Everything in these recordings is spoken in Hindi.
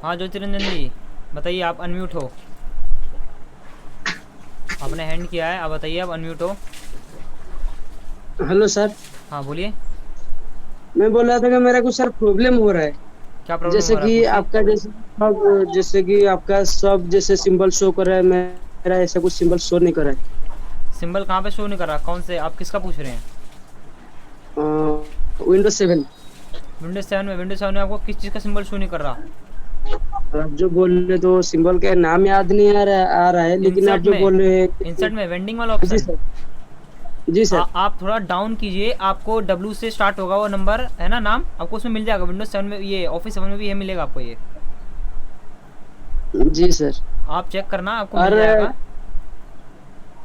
हाँ ज्योतिरंजन जी बताइए, आप अनम्यूट हो। आपने हैंड किया है, आप बताइए, आप अनम्यूट हो। Hello sir. हाँ बोलिए। मैं बोल रहा था कि मेरा कुछ सर प्रॉब्लम हो रहा है। क्या प्रॉब्लम जैसे हो रहा है, कि पूछिए। आपका जैसे कि आपका सब जैसे सिंबल शो कर रहा है, मेरा ऐसा कुछ सिंबल शो नहीं कर रहा सिंबल कहाँ पे शो नहीं कर रहा, कौन से, आप किसका पूछ रहे हैं? है। Windows 7। विंडोज 7 में आपको किस चीज़ का सिंबल शो नहीं कर रहा? आप जो बोल रहे तो सिंबल का नाम याद नहीं आ रहा है, लेकिन आप इंसर्ट जो में, बोल रहे हैं इंसर्ट में वेंडिंग वाला जी ऑप्शन। सर। जी सर। आप थोड़ा डाउन कीजिए, आपको डब्ल्यू से स्टार्ट होगा वो नंबर है ना, नाम आपको उसमें मिल जाएगा। विंडोज 7 में, ये ऑफिस 7 में भी ये मिलेगा आपको ये। जी सर। आप चेक करना, आपको मिल और जाएगा।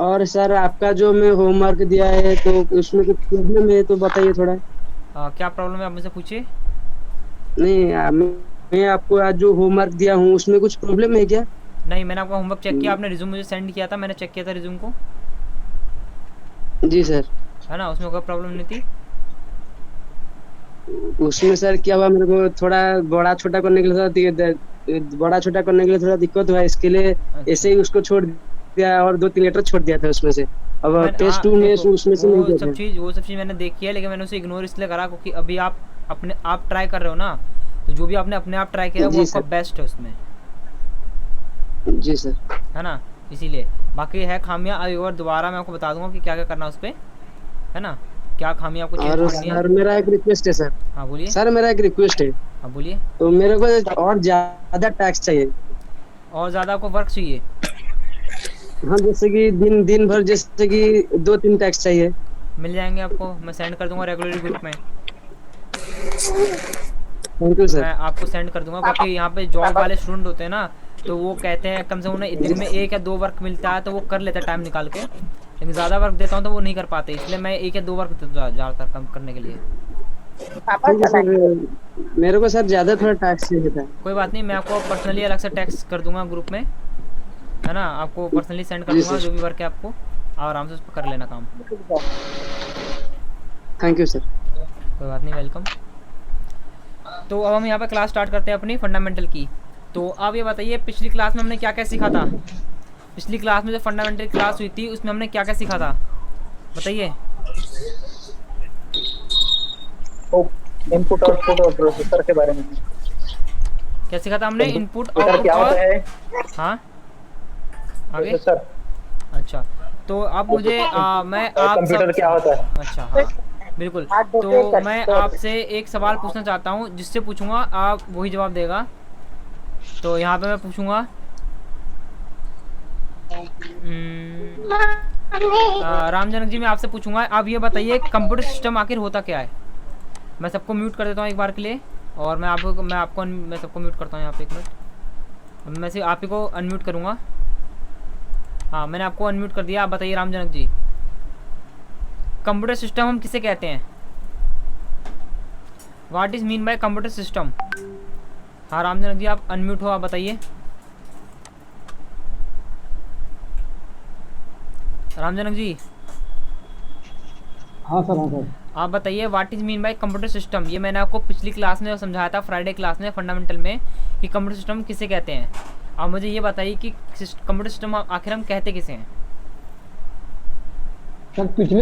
और सर आपका जो मैं होमवर्क दिया है तो उसमें कुछ प्रॉब्लम है तो बताइए थोड़ा। क्या प्रॉब्लम है, आप मुझसे पूछिए। नहीं मैं आपको आज जो होमवर्क दिया हूँ उसमें कुछ प्रॉब्लम है क्या? नहीं, मैंने आपका होमवर्क चेक किया, आपने रिज्यूम मुझे सेंड किया था, मैंने चेक किया था रिज्यूम को, जी सर। है ना, उसमें कोई प्रॉब्लम नहीं थी। उसमें सर क्या हुआ, मेरे को थोड़ा बड़ा छोटा करने के लिए बड़ा छोटा करने के लिए थोड़ा दिक्कत हुआ, इसके लिए अच्छा। ऐसे ही उसको छोड़ दिया और 2-3 लेटर छोड़ दिया था उसमें से। अब मैंने, पेज हाँ टू में देखो, उसमें से नहीं दिया था। वो सब चीज़ मैंने देखी है, लेकिन मैंने उसे इग्नोर इसलिए करा क्योंकि अभी आप अपने आप ट्राई कर रहे हो ना, तो जो भी आपने अपने आप ट्राई किया वो जी आपका सर। बेस्ट है उसमें, जी सर। है ना, इसीलिए। बाकी है खामियां, अभी और दोबारा मैं आपको बता दूंगा कि क्या क्या करना है उस पर, है ना, क्या खामियां आपको चेंज और करनी है। सर मेरा एक रिक्वेस्ट है सर। हाँ बोलिए। सर मेरा एक रिक्वेस्ट है। हाँ बोलिए। तो मेरे को और ज्यादा टैक्स चाहिए। और ज़्यादा आपको वर्क चाहिए? हाँ, जैसे कि दिन दिन भर जैसे कि 2-3 टैक्स चाहिए। मिल जाएंगे आपको, मैं सेंड कर दूंगा रेगुलर ग्रुप में। Thank you sir. मैं आपको सेंड कर दूंगा, क्योंकि यहाँ पे जॉब वाले स्टूडेंट होते हैं ना, तो वो कहते हैं कम से कम उन्हें दिन में 1 या 2 वर्क मिलता है तो वो कर लेते हैं टाइम निकाल के, लेकिन ज़्यादा वर्क देता हूँ तो वो नहीं कर पाते, इसलिए मैं 1 या 2 वर्क देता हूँ ज़्यादातर कम करने के लिए। ठीक है सर। मेरे को सर ज्यादा थोड़ा टैक्स चाहिए था। कोई बात नहीं, मैं आपको पर्सनली अलग से टेक्स्ट कर दूंगा ग्रुप में, है ना, आपको पर्सनली सेंड कर जी दूंगा सर। जो भी वर्क है आपको, आराम से उस पर कर लेना काम। Thank you sir. कोई बात नहीं, वेलकम। तो अब हम यहाँ पे क्लास स्टार्ट करते हैं अपनी फंडामेंटल की। तो आप ये बताइए, पिछली क्लास में हमने क्या क्या सीखा था? पिछली क्लास में जो फंडामेंटल क्लास हुई थी उसमें हमने क्या क्या सीखा था, बताइए। इनपुट आउटपुट और प्रोसेसर के बारे में। क्या सीखा था हमने? इनपुट कंप्यूटर आउटपुट क्या और, होता है? हाँ आगे। प्रोसेसर। अच्छा, तो अब मुझे मैं आप सब, कंप्यूटर क्या होता है? अच्छा हाँ बिल्कुल। तो मैं आपसे एक सवाल पूछना चाहता हूँ, जिससे पूछूंगा आप वही जवाब देगा। तो यहाँ पे मैं पूछूंगा, राम जनक जी, मैं आपसे पूछूंगा, आप ये बताइए कंप्यूटर सिस्टम आखिर होता क्या है? मैं सबको म्यूट कर देता हूँ एक बार के लिए, और मैं सबको म्यूट करता हूँ यहाँ पे, 1 मिनट। मैं सिर्फ आप ही को अनम्यूट करूँगा। हाँ मैंने आपको अनम्यूट कर दिया, आप बताइए राम जनक जी, कंप्यूटर सिस्टम हम किसे कहते हैं? What is mean by computer system? हाँ राम जनक जी आप अनम्यूट हो, आप बताइए। राम जनक जी हाँ सर। हाँ सर। आप बताइए, what is mean by computer system? ये मैंने आपको पिछली क्लास में समझाया था, फ्राइडे क्लास में फंडामेंटल में, कि कंप्यूटर सिस्टम किसे कहते हैं। आप मुझे ये बताइए कि कंप्यूटर सिस्टम आखिर हम कहते किसे हैं? सर पिछले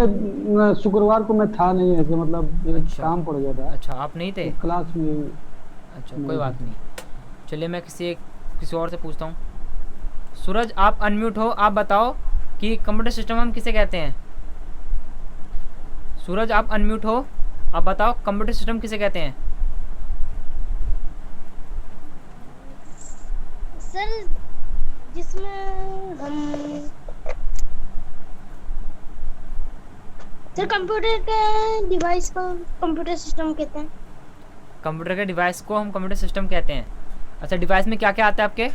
शुक्रवार को मैं था नहीं, ऐसे मतलब एक अच्छा, काम पड़ गया था अच्छा आप नहीं थे। तो क्लास में अच्छा कोई नहीं बात था। नहीं, चलिए मैं किसी और से पूछता हूँ। सूरज आप अनम्यूट हो, आप बताओ कि कंप्यूटर सिस्टम हम किसे कहते हैं? सूरज आप अनम्यूट हो, आप बताओ कंप्यूटर सिस्टम किसे कहते हैं? सर जिसमें हम सर कंप्यूटर के डिवाइस को कंप्यूटर सिस्टम कहते हैं। कंप्यूटर के डिवाइस को हम कंप्यूटर सिस्टम कहते हैं। अच्छा, डिवाइस में क्या क्या आता है आपके?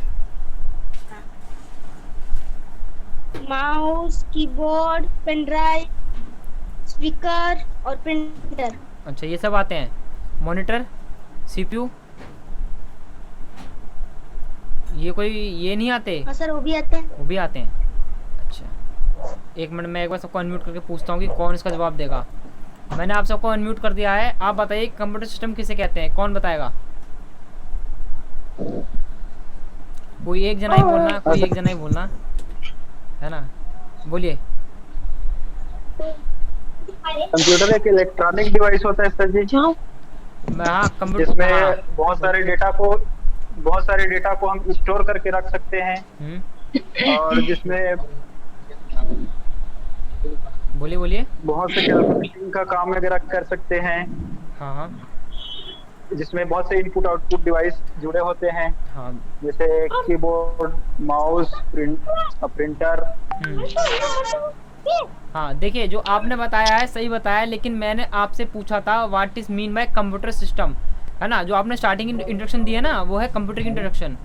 Mouse, keyboard, pen drive, speaker और प्रिंटर। अच्छा ये सब आते हैं। मॉनिटर, सीपीयू, ये नहीं आते? हाँ सर वो भी आते हैं। वो भी आते हैं। अच्छा 1 मिनट, मैं एक बार सबको अनम्यूट करके पूछता हूँ कि कौन इसका जवाब देगा। मैंने आप सबको अनम्यूट कर दिया है, आप बताइए कंप्यूटर सिस्टम किसे कहते हैं, कौन बताएगा? कोई एक जना ही बोलना, कोई एक जना ही बोलना, है ना? बोलिए। कंप्यूटर एक इलेक्ट्रॉनिक डिवाइस होता है सर जी, हाँ कंप्यूटर, जिसमें हाँ। बहुत सारे डेटा को हम स्टोर करके रख सकते हैं, और जिसमें बोलिए बोलिए। बहुत से कैलकुलेशन का काम वगैरह कर सकते हैं, हाँ हाँ जिसमें बहुत से इनपुट आउटपुट डिवाइस जुड़े होते हैं, हाँ। जैसे कीबोर्ड, माउस, प्रिंटर। हाँ देखिए, जो आपने बताया है सही बताया, लेकिन मैंने आपसे पूछा था what is mean by computer system, है ना? जो आपने स्टार्टिंग इंट्रोडक्शन दी है ना, वो है कंप्यूटर की इंट्रोडक्शन।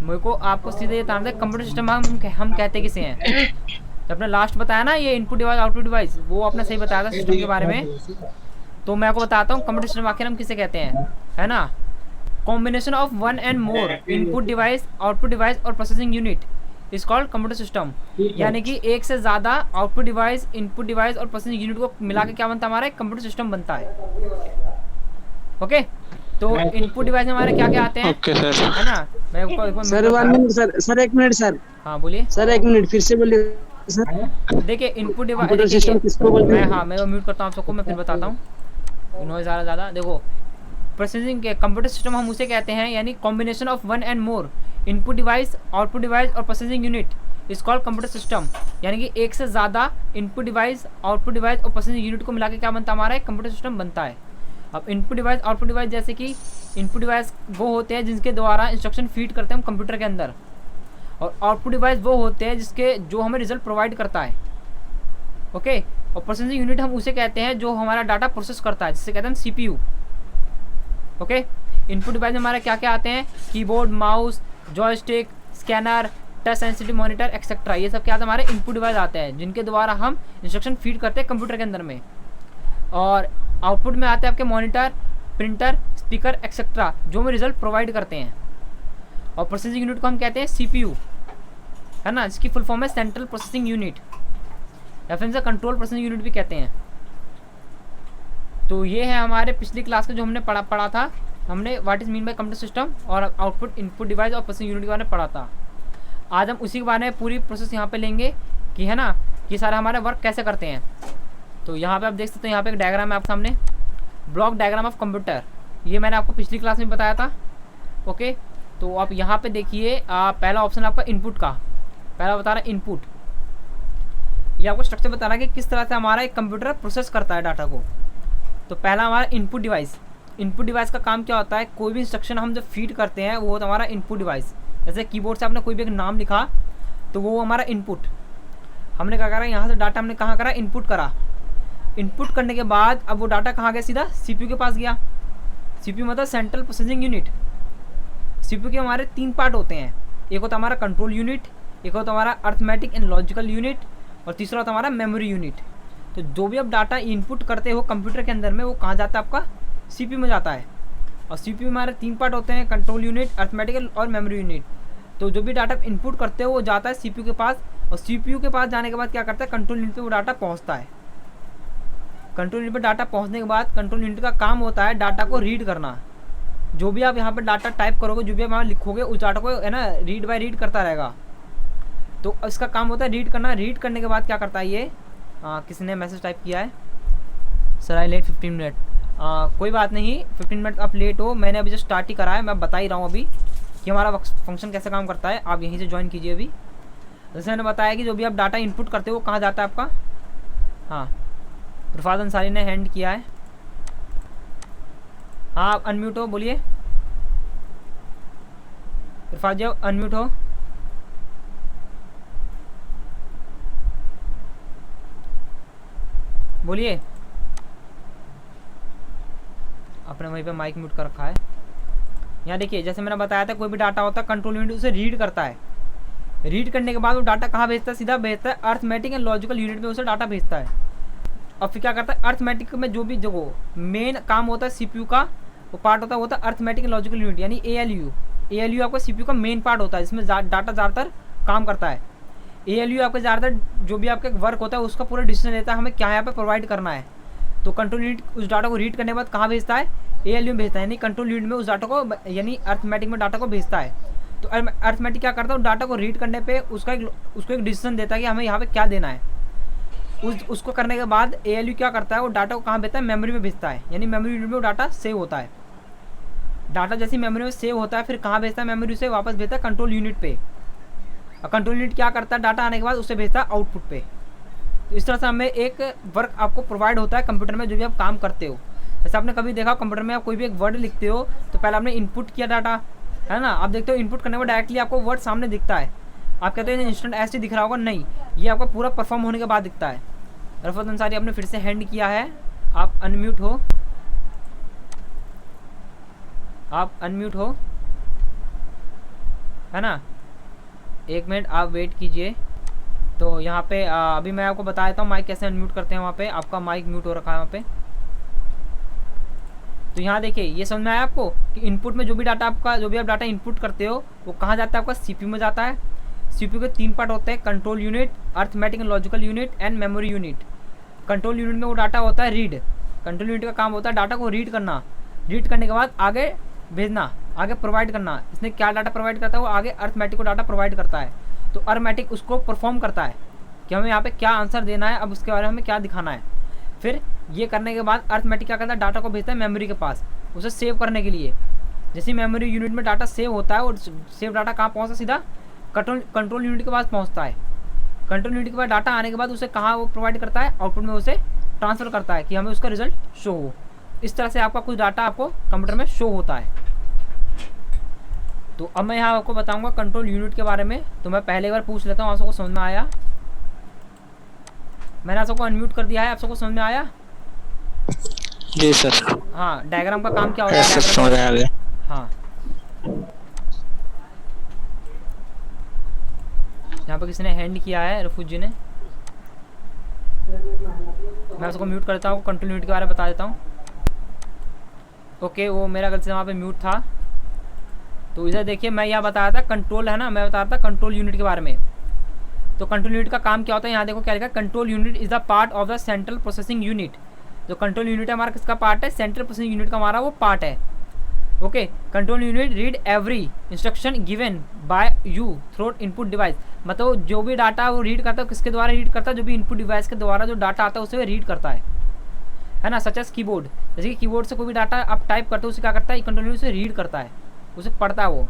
मेरे को आपको सीधे ये बताना था कंप्यूटर सिस्टम हम कहते किसे हैं। तो आपने लास्ट बताया ना ये इनपुट डिवाइस आउटपुट डिवाइस, वो आपने सही बताया था सिस्टम के बारे में। तो मैं आपको बताता हूँ कंप्यूटर सिस्टम आखिर हम किसे कहते हैं, है ना? Combination of one and more input device, output device और processing unit is called computer system. यानी कि एक से ज़्यादा आउटपुट डिवाइस, इनपुट डिवाइस और प्रोसेसिंग यूनिट को मिला के क्या बनता है हमारा एक कंप्यूटर सिस्टम बनता है। ओके, तो इनपुट डिवाइस में हमारे क्या क्या आते हैं? Okay sir. है ना? मैं आपको sir 1 minute sir, 1 minute sir, हाँ बोलिए सर 1 मिनट फिर से बोलिए सर। देखिए इनपुट कंप्यूटर डिवाइस सिस्टम किसको बोलते मैं, हैं? हाँ मैं म्यूट करता हूँ आप सबको, मैं फिर बताता हूँ नॉइज ज़्यादा। देखो प्रोसेसिंग के कंप्यूटर सिस्टम हम उसे कहते हैं, यानी combination of one and more input device, output device और processing unit is called computer system. यानी कि एक से ज़्यादा इनपुट डिवाइस, आउटपुट डिवाइस और प्रोसेसिंग यूनिट को मिला के क्या बनता है हमारा एक कंप्यूटर सिस्टम बनता है। अब इनपुट डिवाइस, आउटपुट डिवाइस, जैसे कि इनपुट डिवाइस वो होते हैं जिनके द्वारा इंस्ट्रक्शन फीड करते हैं हम कंप्यूटर के अंदर, और आउटपुट डिवाइस वो होते हैं जिसके जो हमें रिजल्ट प्रोवाइड करता है। ओके, और प्रोसेसिंग यूनिट हम उसे कहते हैं जो हमारा डाटा प्रोसेस करता है, जिसे कहते हैं CPU। ओके, इनपुट डिवाइस में हमारे क्या क्या आते हैं? Keyboard, mouse, joystick, scanner, touch sensitive monitor etcetera, ये सब क्या आता है हमारे इनपुट डिवाइस आते हैं जिनके द्वारा हम इंस्ट्रक्शन फीड करते हैं कंप्यूटर के अंदर में। और आउटपुट में आते हैं आपके मॉनिटर, प्रिंटर, स्पीकर एक्सेट्रा, जो हमें रिजल्ट प्रोवाइड करते हैं। और प्रोसेसिंग यूनिट को हम कहते हैं CPU, है ना, जिसकी फुल फॉर्म है सेंट्रल प्रोसेसिंग यूनिट, या फिर इसे कंट्रोल प्रोसेसिंग यूनिट भी कहते हैं। तो ये है हमारे पिछली क्लास का जो हमने पढ़ा था, हमने what is mean by computer system और आउटपुट, इनपुट डिवाइस और प्रोसेसिंग यूनिट के बारे में पढ़ा था। आज हम उसी के बारे में पूरी प्रोसेस यहाँ पे लेंगे कि, है ना, कि सारा हमारे वर्क कैसे करते हैं। तो यहाँ पे आप देख सकते हो, यहाँ पे एक डायग्राम है आप सामने, ब्लॉक डायग्राम ऑफ कंप्यूटर, ये मैंने आपको पिछली क्लास में बताया था। ओके, तो आप यहाँ पे देखिए, पहला ऑप्शन आपका इनपुट का, पहला बता रहा है इनपुट, ये आपको स्ट्रक्चर बता रहा है कि किस तरह से हमारा एक कंप्यूटर प्रोसेस करता है डाटा को। तो पहला हमारा इनपुट डिवाइस। इनपुट डिवाइस का काम क्या होता है? कोई भी इंस्ट्रक्शन हम जब फीड करते हैं वो होता है हमारा इनपुट डिवाइस। जैसे कीबोर्ड से आपने कोई भी एक नाम लिखा तो वो हमारा इनपुट, हमने क्या करा, यहाँ से डाटा हमने कहाँ करा, इनपुट करा। इनपुट करने के बाद अब वो डाटा कहाँ गया, सीधा CPU के पास गया। CPU मतलब सेंट्रल प्रोसेसिंग यूनिट। CPU के हमारे 3 पार्ट होते हैं, एक होता है हमारा कंट्रोल यूनिट, एक होता है हमारा अर्थमेटिक एंड लॉजिकल यूनिट, और तीसरा होता है हमारा मेमोरी यूनिट। तो जो भी आप डाटा इनपुट करते हो कंप्यूटर के अंदर में, वो कहाँ जाता है आपका, CPU में जाता है। और CPU में हमारे 3 पार्ट होते हैं, कंट्रोल यूनिट, अर्थमेटिक और मेमोरी यूनिट। तो जो भी डाटा इनपुट करते हो वो जाता है CPU के पास, और CPU के पास जाने के बाद क्या करता है, कंट्रोल यूनिट पे वो डाटा पहुंचता है। कंट्रोल यूनिट पे डाटा पहुंचने के बाद कंट्रोल यूनिट का काम होता है डाटा को रीड करना। जो भी आप यहाँ पर डाटा टाइप करोगे, जो भी आप वहाँ लिखोगे, उस डाटा को, है ना, रीड बाय रीड करता रहेगा। तो इसका काम होता है रीड करना। रीड करने के बाद क्या करता है ये, किसी ने मैसेज टाइप किया है, सर आई लेट 15 मिनट। कोई बात नहीं, 15 मिनट आप लेट हो, मैंने अभी जस्ट स्टार्ट ही करा है, मैं बता ही रहा हूँ अभी कि हमारा फंक्शन कैसे काम करता है। आप यहीं से ज्वाइन कीजिए अभी। जैसे मैंने बताया कि जो भी आप डाटा इनपुट करते हो वो कहाँ जाता है आपका। हाँ, रुफात अंसारी ने हैंड किया है। हाँ, आप अनम्यूट हो, बोलिए। रुफात जी अनम्यूट हो। बोलिए। आपने वहीं पे माइक म्यूट कर रखा है। यहाँ देखिए, जैसे मैंने बताया था, कोई भी डाटा होता है कंट्रोल यूनिट उसे रीड करता है। रीड करने के बाद वो डाटा कहाँ भेजता है, सीधा भेजता है अर्थमेटिक एंड लॉजिकल यूनिट में, उसे डाटा भेजता है। और फिर क्या करता है, अर्थमेटिक में जो भी जो मेन काम होता है CPU का, वो पार्ट होता है अर्थमेटिक एंड लॉजिकल यूनिट, यानी ALU आपका CPU का मेन पार्ट होता है, जिसमें डाटा ज़्यादातर काम करता है। ALU आपका ज़्यादातर जो भी आपका वर्क होता है उसका पूरा डिसीजन लेता है हमें क्या यहाँ पे प्रोवाइड करना है। तो कंट्रोल यूनिट उस डाटा को रीड करने के बाद कहाँ भेजता है, ALU में भेजता है, यानी कंट्रोल यूनिट में उस डाटा को, यानी अर्थमेटिक में डाटा को भेजता है। तो अर्थमेटिक क्या करता है, डाटा को रीड करने पे उसको एक डिसीजन देता है कि हमें यहाँ पे क्या देना है। उसको करने के बाद ALU क्या करता है, वो डाटा को कहाँ भेजता है, मेमोरी में भेजता है, यानी मेमोरी यूनिट में वो डाटा सेव होता है। डाटा जैसे मेमोरी में सेव होता है फिर कहाँ भेजता है, मेमोरी से वापस भेजता है कंट्रोल यूनिट पे। और कंट्रोल यूनिट क्या करता है, डाटा आने के बाद उसे भेजता है आउटपुट पे। तो इस तरह से हमें एक वर्क आपको प्रोवाइड होता है कंप्यूटर में जो भी आप काम करते हो। जैसे आपने कभी देखा कंप्यूटर में आप कोई भी एक वर्ड लिखते हो तो पहले आपने इनपुट किया डाटा, है ना। आप देखते हो इनपुट करने के बाद डायरेक्टली आपको वर्ड सामने दिखता है, आप कहते हो इंस्टेंट ऐसे दिख रहा होगा, नहीं, ये आपका पूरा परफॉर्म होने के बाद दिखता है। रफत अंसारी आपने फिर से हैंड किया है, आप अनम्यूट हो, आप अनम्यूट हो, है ना। 1 मिनट आप वेट कीजिए। तो यहाँ पे अभी मैं आपको बता देता हूँ माइक कैसे अनम्यूट करते हैं। वहाँ पे आपका माइक म्यूट हो रखा है वहाँ पे। तो यहाँ देखिए, ये समझ में आया आपको कि इनपुट में जो भी डाटा आपका, जो भी आप डाटा इनपुट करते हो वो कहाँ जाता है, आपका CPU में जाता है। CPU के 3 पार्ट होते हैं, control unit, arithmetic and logical unit and memory unit. Control unit में वो डाटा होता है रीड। कंट्रोल यूनिट का काम होता है डाटा को रीड करना, रीड करने के बाद आगे भेजना, आगे प्रोवाइड करना। इसने क्या डाटा प्रोवाइड करता है, वो आगे अर्थमेटिक को डाटा प्रोवाइड करता है। तो अर्थमेटिक उसको परफॉर्म करता है कि हमें यहाँ पे क्या आंसर देना है, अब उसके बारे में हमें क्या दिखाना है। फिर ये करने के बाद अर्थमेटिक क्या करता है, डाटा को भेजता है मेमोरी के पास उसे सेव करने के लिए। जैसे मेमोरी यूनिट में डाटा सेव होता है और सेव डाटा कहाँ पहुँचता है, सीधा कंट्रोल यूनिट के पास पहुँचता है। कंट्रोल यूनिट के पास डाटा आने के बाद उसे कहाँ वो प्रोवाइड करता है, आउटपुट में उसे ट्रांसफ़र करता है कि हमें उसका रिजल्ट शो हो। इस तरह से आपका कुछ डाटा आपको कंप्यूटर में शो होता है। तो अब मैं यहाँ आपको बताऊंगा कंट्रोल यूनिट के बारे में। तो मैं पहले बार पूछ लेता हूँ, आप सबको समझ में आया? मैंने आप सबको अनम्यूट कर दिया है, आप सबको समझ में आया? जी सर। हाँ, डायग्राम का काम क्या होता है? समझ आ गया। हाँ, यहाँ पर किसी ने हैंड किया है, रफूज जी ने। मैं उसको म्यूट करता हूँ, कंट्रोल यूनिट के बारे में बता देता हूँ। ओके, वो मेरा गलती से वहाँ पे म्यूट था। तो इधर देखिए, मैं यहाँ बता रहा था कंट्रोल, है ना, मैं बता रहा था कंट्रोल यूनिट के बारे में। तो कंट्रोल यूनिट का काम क्या होता है, यहाँ देखो क्या लिखा है, control unit is the part of the central processing unit. जो कंट्रोल यूनिट है हमारा किसका पार्ट है, सेंट्रल प्रोसेसिंग यूनिट का हमारा वो पार्ट है। Okay, control unit read every instruction given by you through input device. मतलब जो भी डाटा वो रीड करता है, किसके द्वारा रीड करता है, जो भी इनपुट डिवाइस के द्वारा जो डाटा आता है उसे रीड करता है ना। सच एज कीबोर्ड, जैसे कि कीबोर्ड से कोई भी डाटा आप टाइप करते हो उसे क्या करता है, कंट्रोल यूनिट उसे रीड करता है, उसे पढ़ता है वो,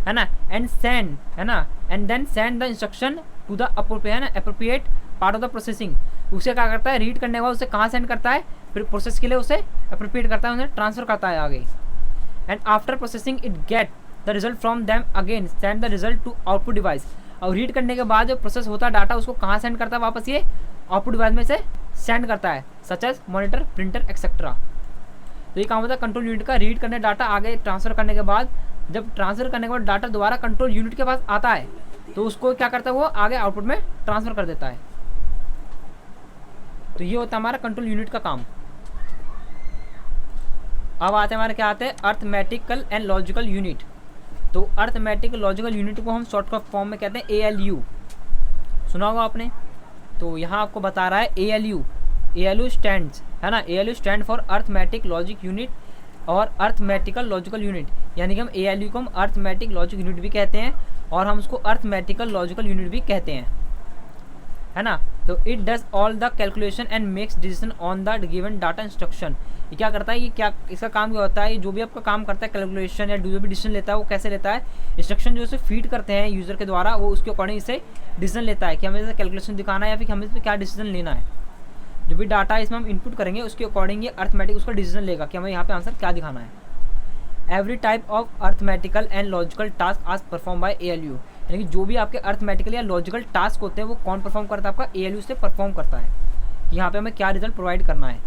है ना। एंड सेंड, है ना, and then send the instruction to the appropriate part of the processing. उसे क्या करता है, रीड करने के बाद उसे कहाँ सेंड करता है, फिर प्रोसेस के लिए उसे अप्रोप्रिएट करता है, उन्हें ट्रांसफर करता है आगे। And after processing it get the result from them again send the result to output device. और रीड करने के बाद जो प्रोसेस होता है डाटा उसको कहाँ सेंड करता है, वापस ये आउटपुट डिवाइस में से सेंड करता है, such as monitor, printer etcetera. तो ये काम होता है कंट्रोल यूनिट का, रीड करने डाटा आगे ट्रांसफर करने के बाद, जब ट्रांसफर करने के बाद डाटा दोबारा कंट्रोल यूनिट के पास आता है तो उसको क्या करता है, वो आगे आउटपुट में ट्रांसफर कर देता है। तो ये होता है हमारा कंट्रोल यूनिट का काम। अब आते हैं हमारे क्या आते हैं, अर्थमेटिकल एंड लॉजिकल यूनिट। तो अर्थमेटिक लॉजिकल यूनिट को हम शॉर्ट फॉर्म में कहते हैं ALU। सुना होगा आपने। तो यहाँ आपको बता रहा है ALU स्टैंड्स, है ना, ALU stand for arithmetic logic unit और अर्थमेटिकल लॉजिकल यूनिट। यानी कि हम ALU को हम अर्थमेटिक लॉजिक यूनिट भी कहते हैं और हम उसको अर्थमेटिकल लॉजिकल यूनिट भी कहते हैं, है ना। तो it does all the calculation and makes decision on the given data instruction. ये क्या करता है, ये क्या, इसका काम क्या होता है, जो भी आपका काम करता है कैलकुलेशन या जो भी डिसीजन लेता है वो कैसे लेता है, इंस्ट्रक्शन जो उसे फीड करते हैं यूज़र के द्वारा, वो उसके अकॉर्डिंग इसे डिसीजन लेता है कि हमें इसे कैलकुलेशन दिखाना है या फिर हमें इस पर क्या डिसीजन लेना है। जो भी डाटा इसमें हम इनपुट करेंगे उसके अकॉर्डिंग ये अर्थमेटिक उसका डिसीजन लेगा कि हमें यहाँ पे आंसर क्या दिखाना है। Every type of arithmetical and logical task आज परफॉर्म बाय ALU। यानी कि जो भी आपके अर्थमेटिकल या लॉजिकल टास्क होते हैं वो कौन परफॉर्म करता है, आपका ALU से परफॉर्म करता है कि यहाँ पे हमें क्या रिजल्ट प्रोवाइड करना है।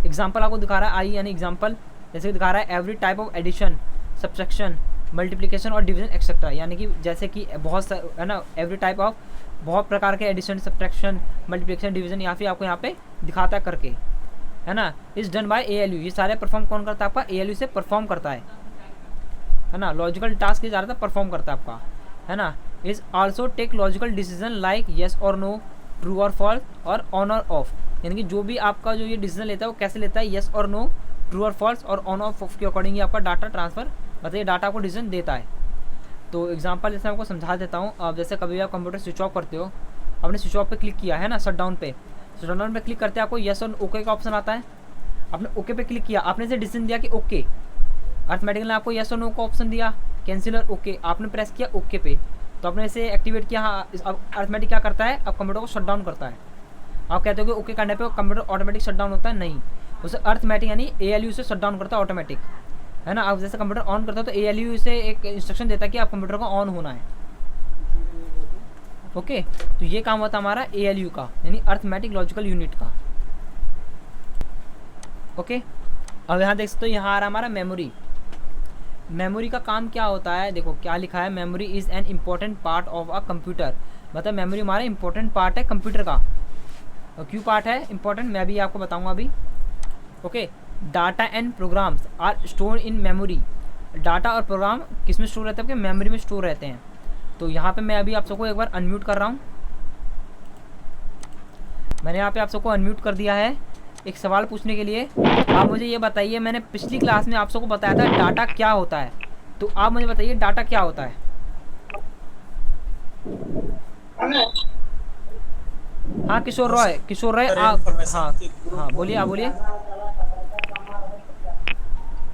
एग्जाम्पल आपको दिखा रहा है, आई यानी एग्जाम्पल जैसे कि दिखा रहा है every type of addition, subtraction, multiplication और डिवीजन एक्सेट्रा। यानी कि जैसे कि बहुत, है ना, एवरी टाइप ऑफ बहुत प्रकार के एडिशन, सब्सट्रैक्शन, मल्टीप्लिकेशन, डिवीजन यहाँ पे आपको यहाँ पे दिखाता है करके, है ना। Is done by ALU। ये सारे परफॉर्म कौन करता है, आपका ALU से परफॉर्म करता है ना। लॉजिकल टास्क ज़्यादातर परफॉर्म करता है आपका, है ना। Is also take logical decision like yes और नो, ट्रू और फॉल्स और ऑन और ऑफ। यानी कि जो भी आपका जो ये डिसीजन लेता है वो कैसे लेता है, येस और नो, ट्रू और फॉल्स और ऑन ऑफ के अकॉर्डिंग आपका डाटा ट्रांसफर, मतलब ये डाटा को डिसीजन देता है। तो एग्जांपल जैसे आपको समझा देता हूँ। अब जैसे कभी भी आप कंप्यूटर स्विच ऑफ करते हो, आपने स्विच ऑफ पे क्लिक किया है ना, शट डाउन पे, शट डाउन पे क्लिक करते आपको यस और ओके का ऑप्शन आता है। आपने ओके पे क्लिक किया, आपने से डिसीजन दिया कि ओके, अर्थमेटिकली आपको यस और नो का ऑप्शन दिया, कैंसिल और ओके, आपने प्रेस किया ओके पे, तो आपने इसे एक्टिवेट किया। हाँ, अब अर्थमेटिक क्या करता है, अब कंप्यूटर को शट डाउन करता है। आप कहते हो कि ओके करने पे कंप्यूटर ऑटोमेटिक शट डाउन होता है, नहीं, उसे अर्थमेटिक यानी ALU से शट डाउन करता है ऑटोमेटिक, है ना। अब जैसे कंप्यूटर ऑन करता है तो ALU से एक इंस्ट्रक्शन देता है कि आप कंप्यूटर को ऑन होना है। ओके, तो ये काम होता है हमारा ALU का, यानी अर्थमेटिक लॉजिकल यूनिट का। ओके, अब यहाँ देख सकते हो, यहाँ आ रहा हमारा मेमोरी। मेमोरी का काम क्या होता है, देखो क्या लिखा है, memory is an important part of a computer. मतलब मेमोरी हमारा इंपॉर्टेंट पार्ट है कंप्यूटर का। और क्यों पार्ट है इंपॉर्टेंट, मैं भी आपको बताऊंगा अभी। Okay, data and programs are store in memory. Data और प्रोग्राम किस में स्टोर रहते हैं, आपके मेमोरी में स्टोर रहते हैं। तो यहाँ पे मैं अभी आप सबको एक बार अनम्यूट कर रहा हूँ। मैंने यहाँ पे आप सबको अनम्यूट कर दिया है एक सवाल पूछने के लिए। आप मुझे ये बताइए, मैंने पिछली क्लास में आप सबको बताया था डाटा क्या होता है, तो आप मुझे बताइए डाटा क्या होता है। हाँ किशोर रॉय, किशोर रॉय आप, हाँ हाँ बोलिए, आप बोलिए।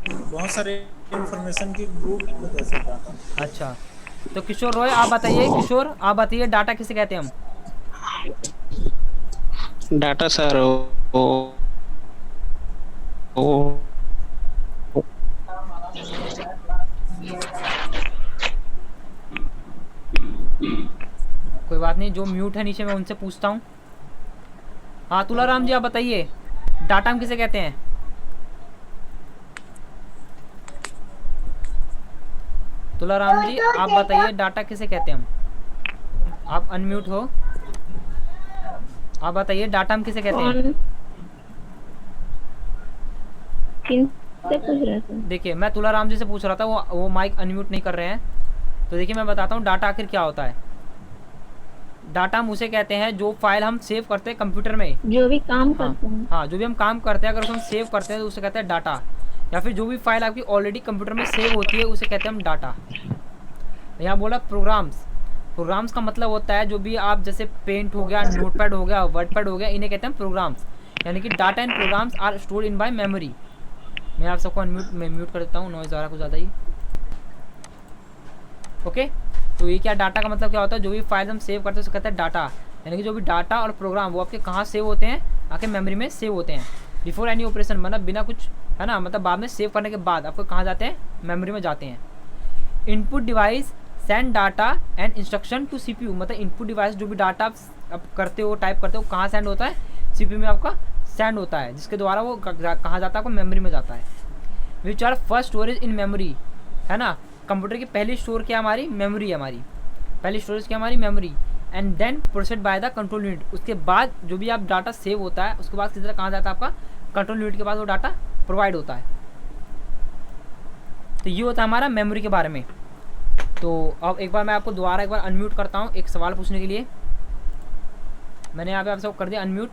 बहुत सारे इंफॉर्मेशन की ग्रुप में कैसे डाटा। अच्छा, तो किशोर रॉय आप बताइए, किशोर आप बताइए डाटा किसे कहते हैं हम। डाटा सर वो कोई बात नहीं, जो म्यूट है नीचे मैं उनसे पूछता हूँ। हाँ तुलाराम जी आप बताइए डाटा हम किसे कहते हैं। तुलाराम जी आप बताइए डाटा किसे कहते हैं हम। आप अनम्यूट हो, आप बताइए डाटा हम किसे कहते हैं। किनसे पूछ रहे थे? देखिए मैं तुलाराम जी से पूछ रहा था, वो माइक अनम्यूट नहीं कर रहे हैं। तो देखिए मैं बताता हूँ डाटा आखिर क्या होता है। डाटा हम उसे कहते हैं जो फाइल हम सेव करते हैं कंप्यूटर में, जो भी काम करते हैं। हाँ जो भी हम काम करते हैं, अगर उसे हम सेव करते हैं तो उसे कहते हैं डाटा। या फिर जो भी फाइल आपकी ऑलरेडी कंप्यूटर में सेव होती है उसे कहते हैं हम डाटा। यहाँ बोला प्रोग्राम्स, प्रोग्राम्स का मतलब होता है जो भी आप, जैसे पेंट हो गया, नोटपैड हो गया, वर्डपैड हो गया, इन्हें कहते हैं प्रोग्राम्स। यानी कि data and programs are stored in by memory. मैं आप सबको म्यूट कर देता हूँ, नॉइज़ आ रहा कुछ ज़्यादा ही। ओके, तो ये क्या डाटा का मतलब क्या होता है, जो भी फाइल हम सेव करते हैं उसे कहते हैं डाटा। यानी कि जो भी डाटा और प्रोग्राम वो आपके कहाँ सेव होते हैं, आपके मेमोरी में सेव होते हैं। बिफोर एनी ऑपरेशन, मतलब बिना कुछ, है ना, मतलब बाद में सेव करने के बाद आपको कहाँ जाते हैं, मेमोरी में जाते हैं। Input device send data and instruction to CPU। मतलब इनपुट डिवाइस जो भी डाटा आप करते हो, टाइप करते हो, कहाँ सेंड होता है, CPU में आपका सेंड होता है, जिसके द्वारा वो कहाँ जाता है, आपको मेमोरी में जाता है। Which are first storage in memory, है ना। कंप्यूटर की पहली स्टोर क्या हमारी, मेमोरी है हमारी, पहली स्टोरेज क्या हमारी, memory. And then processed by the control unit. उसके बाद जो भी आप डाटा सेव होता है उसके बाद किसी तरह कहाँ जाता है, आपका कंट्रोल यूनिट के पास वो डाटा प्रोवाइड होता है। तो ये होता है हमारा मेमोरी के बारे में। तो अब एक बार मैं आपको दोबारा एक बार अनम्यूट करता हूँ एक सवाल पूछने के लिए। मैंने यहाँ पे आप सबको कर दिया अनम्यूट,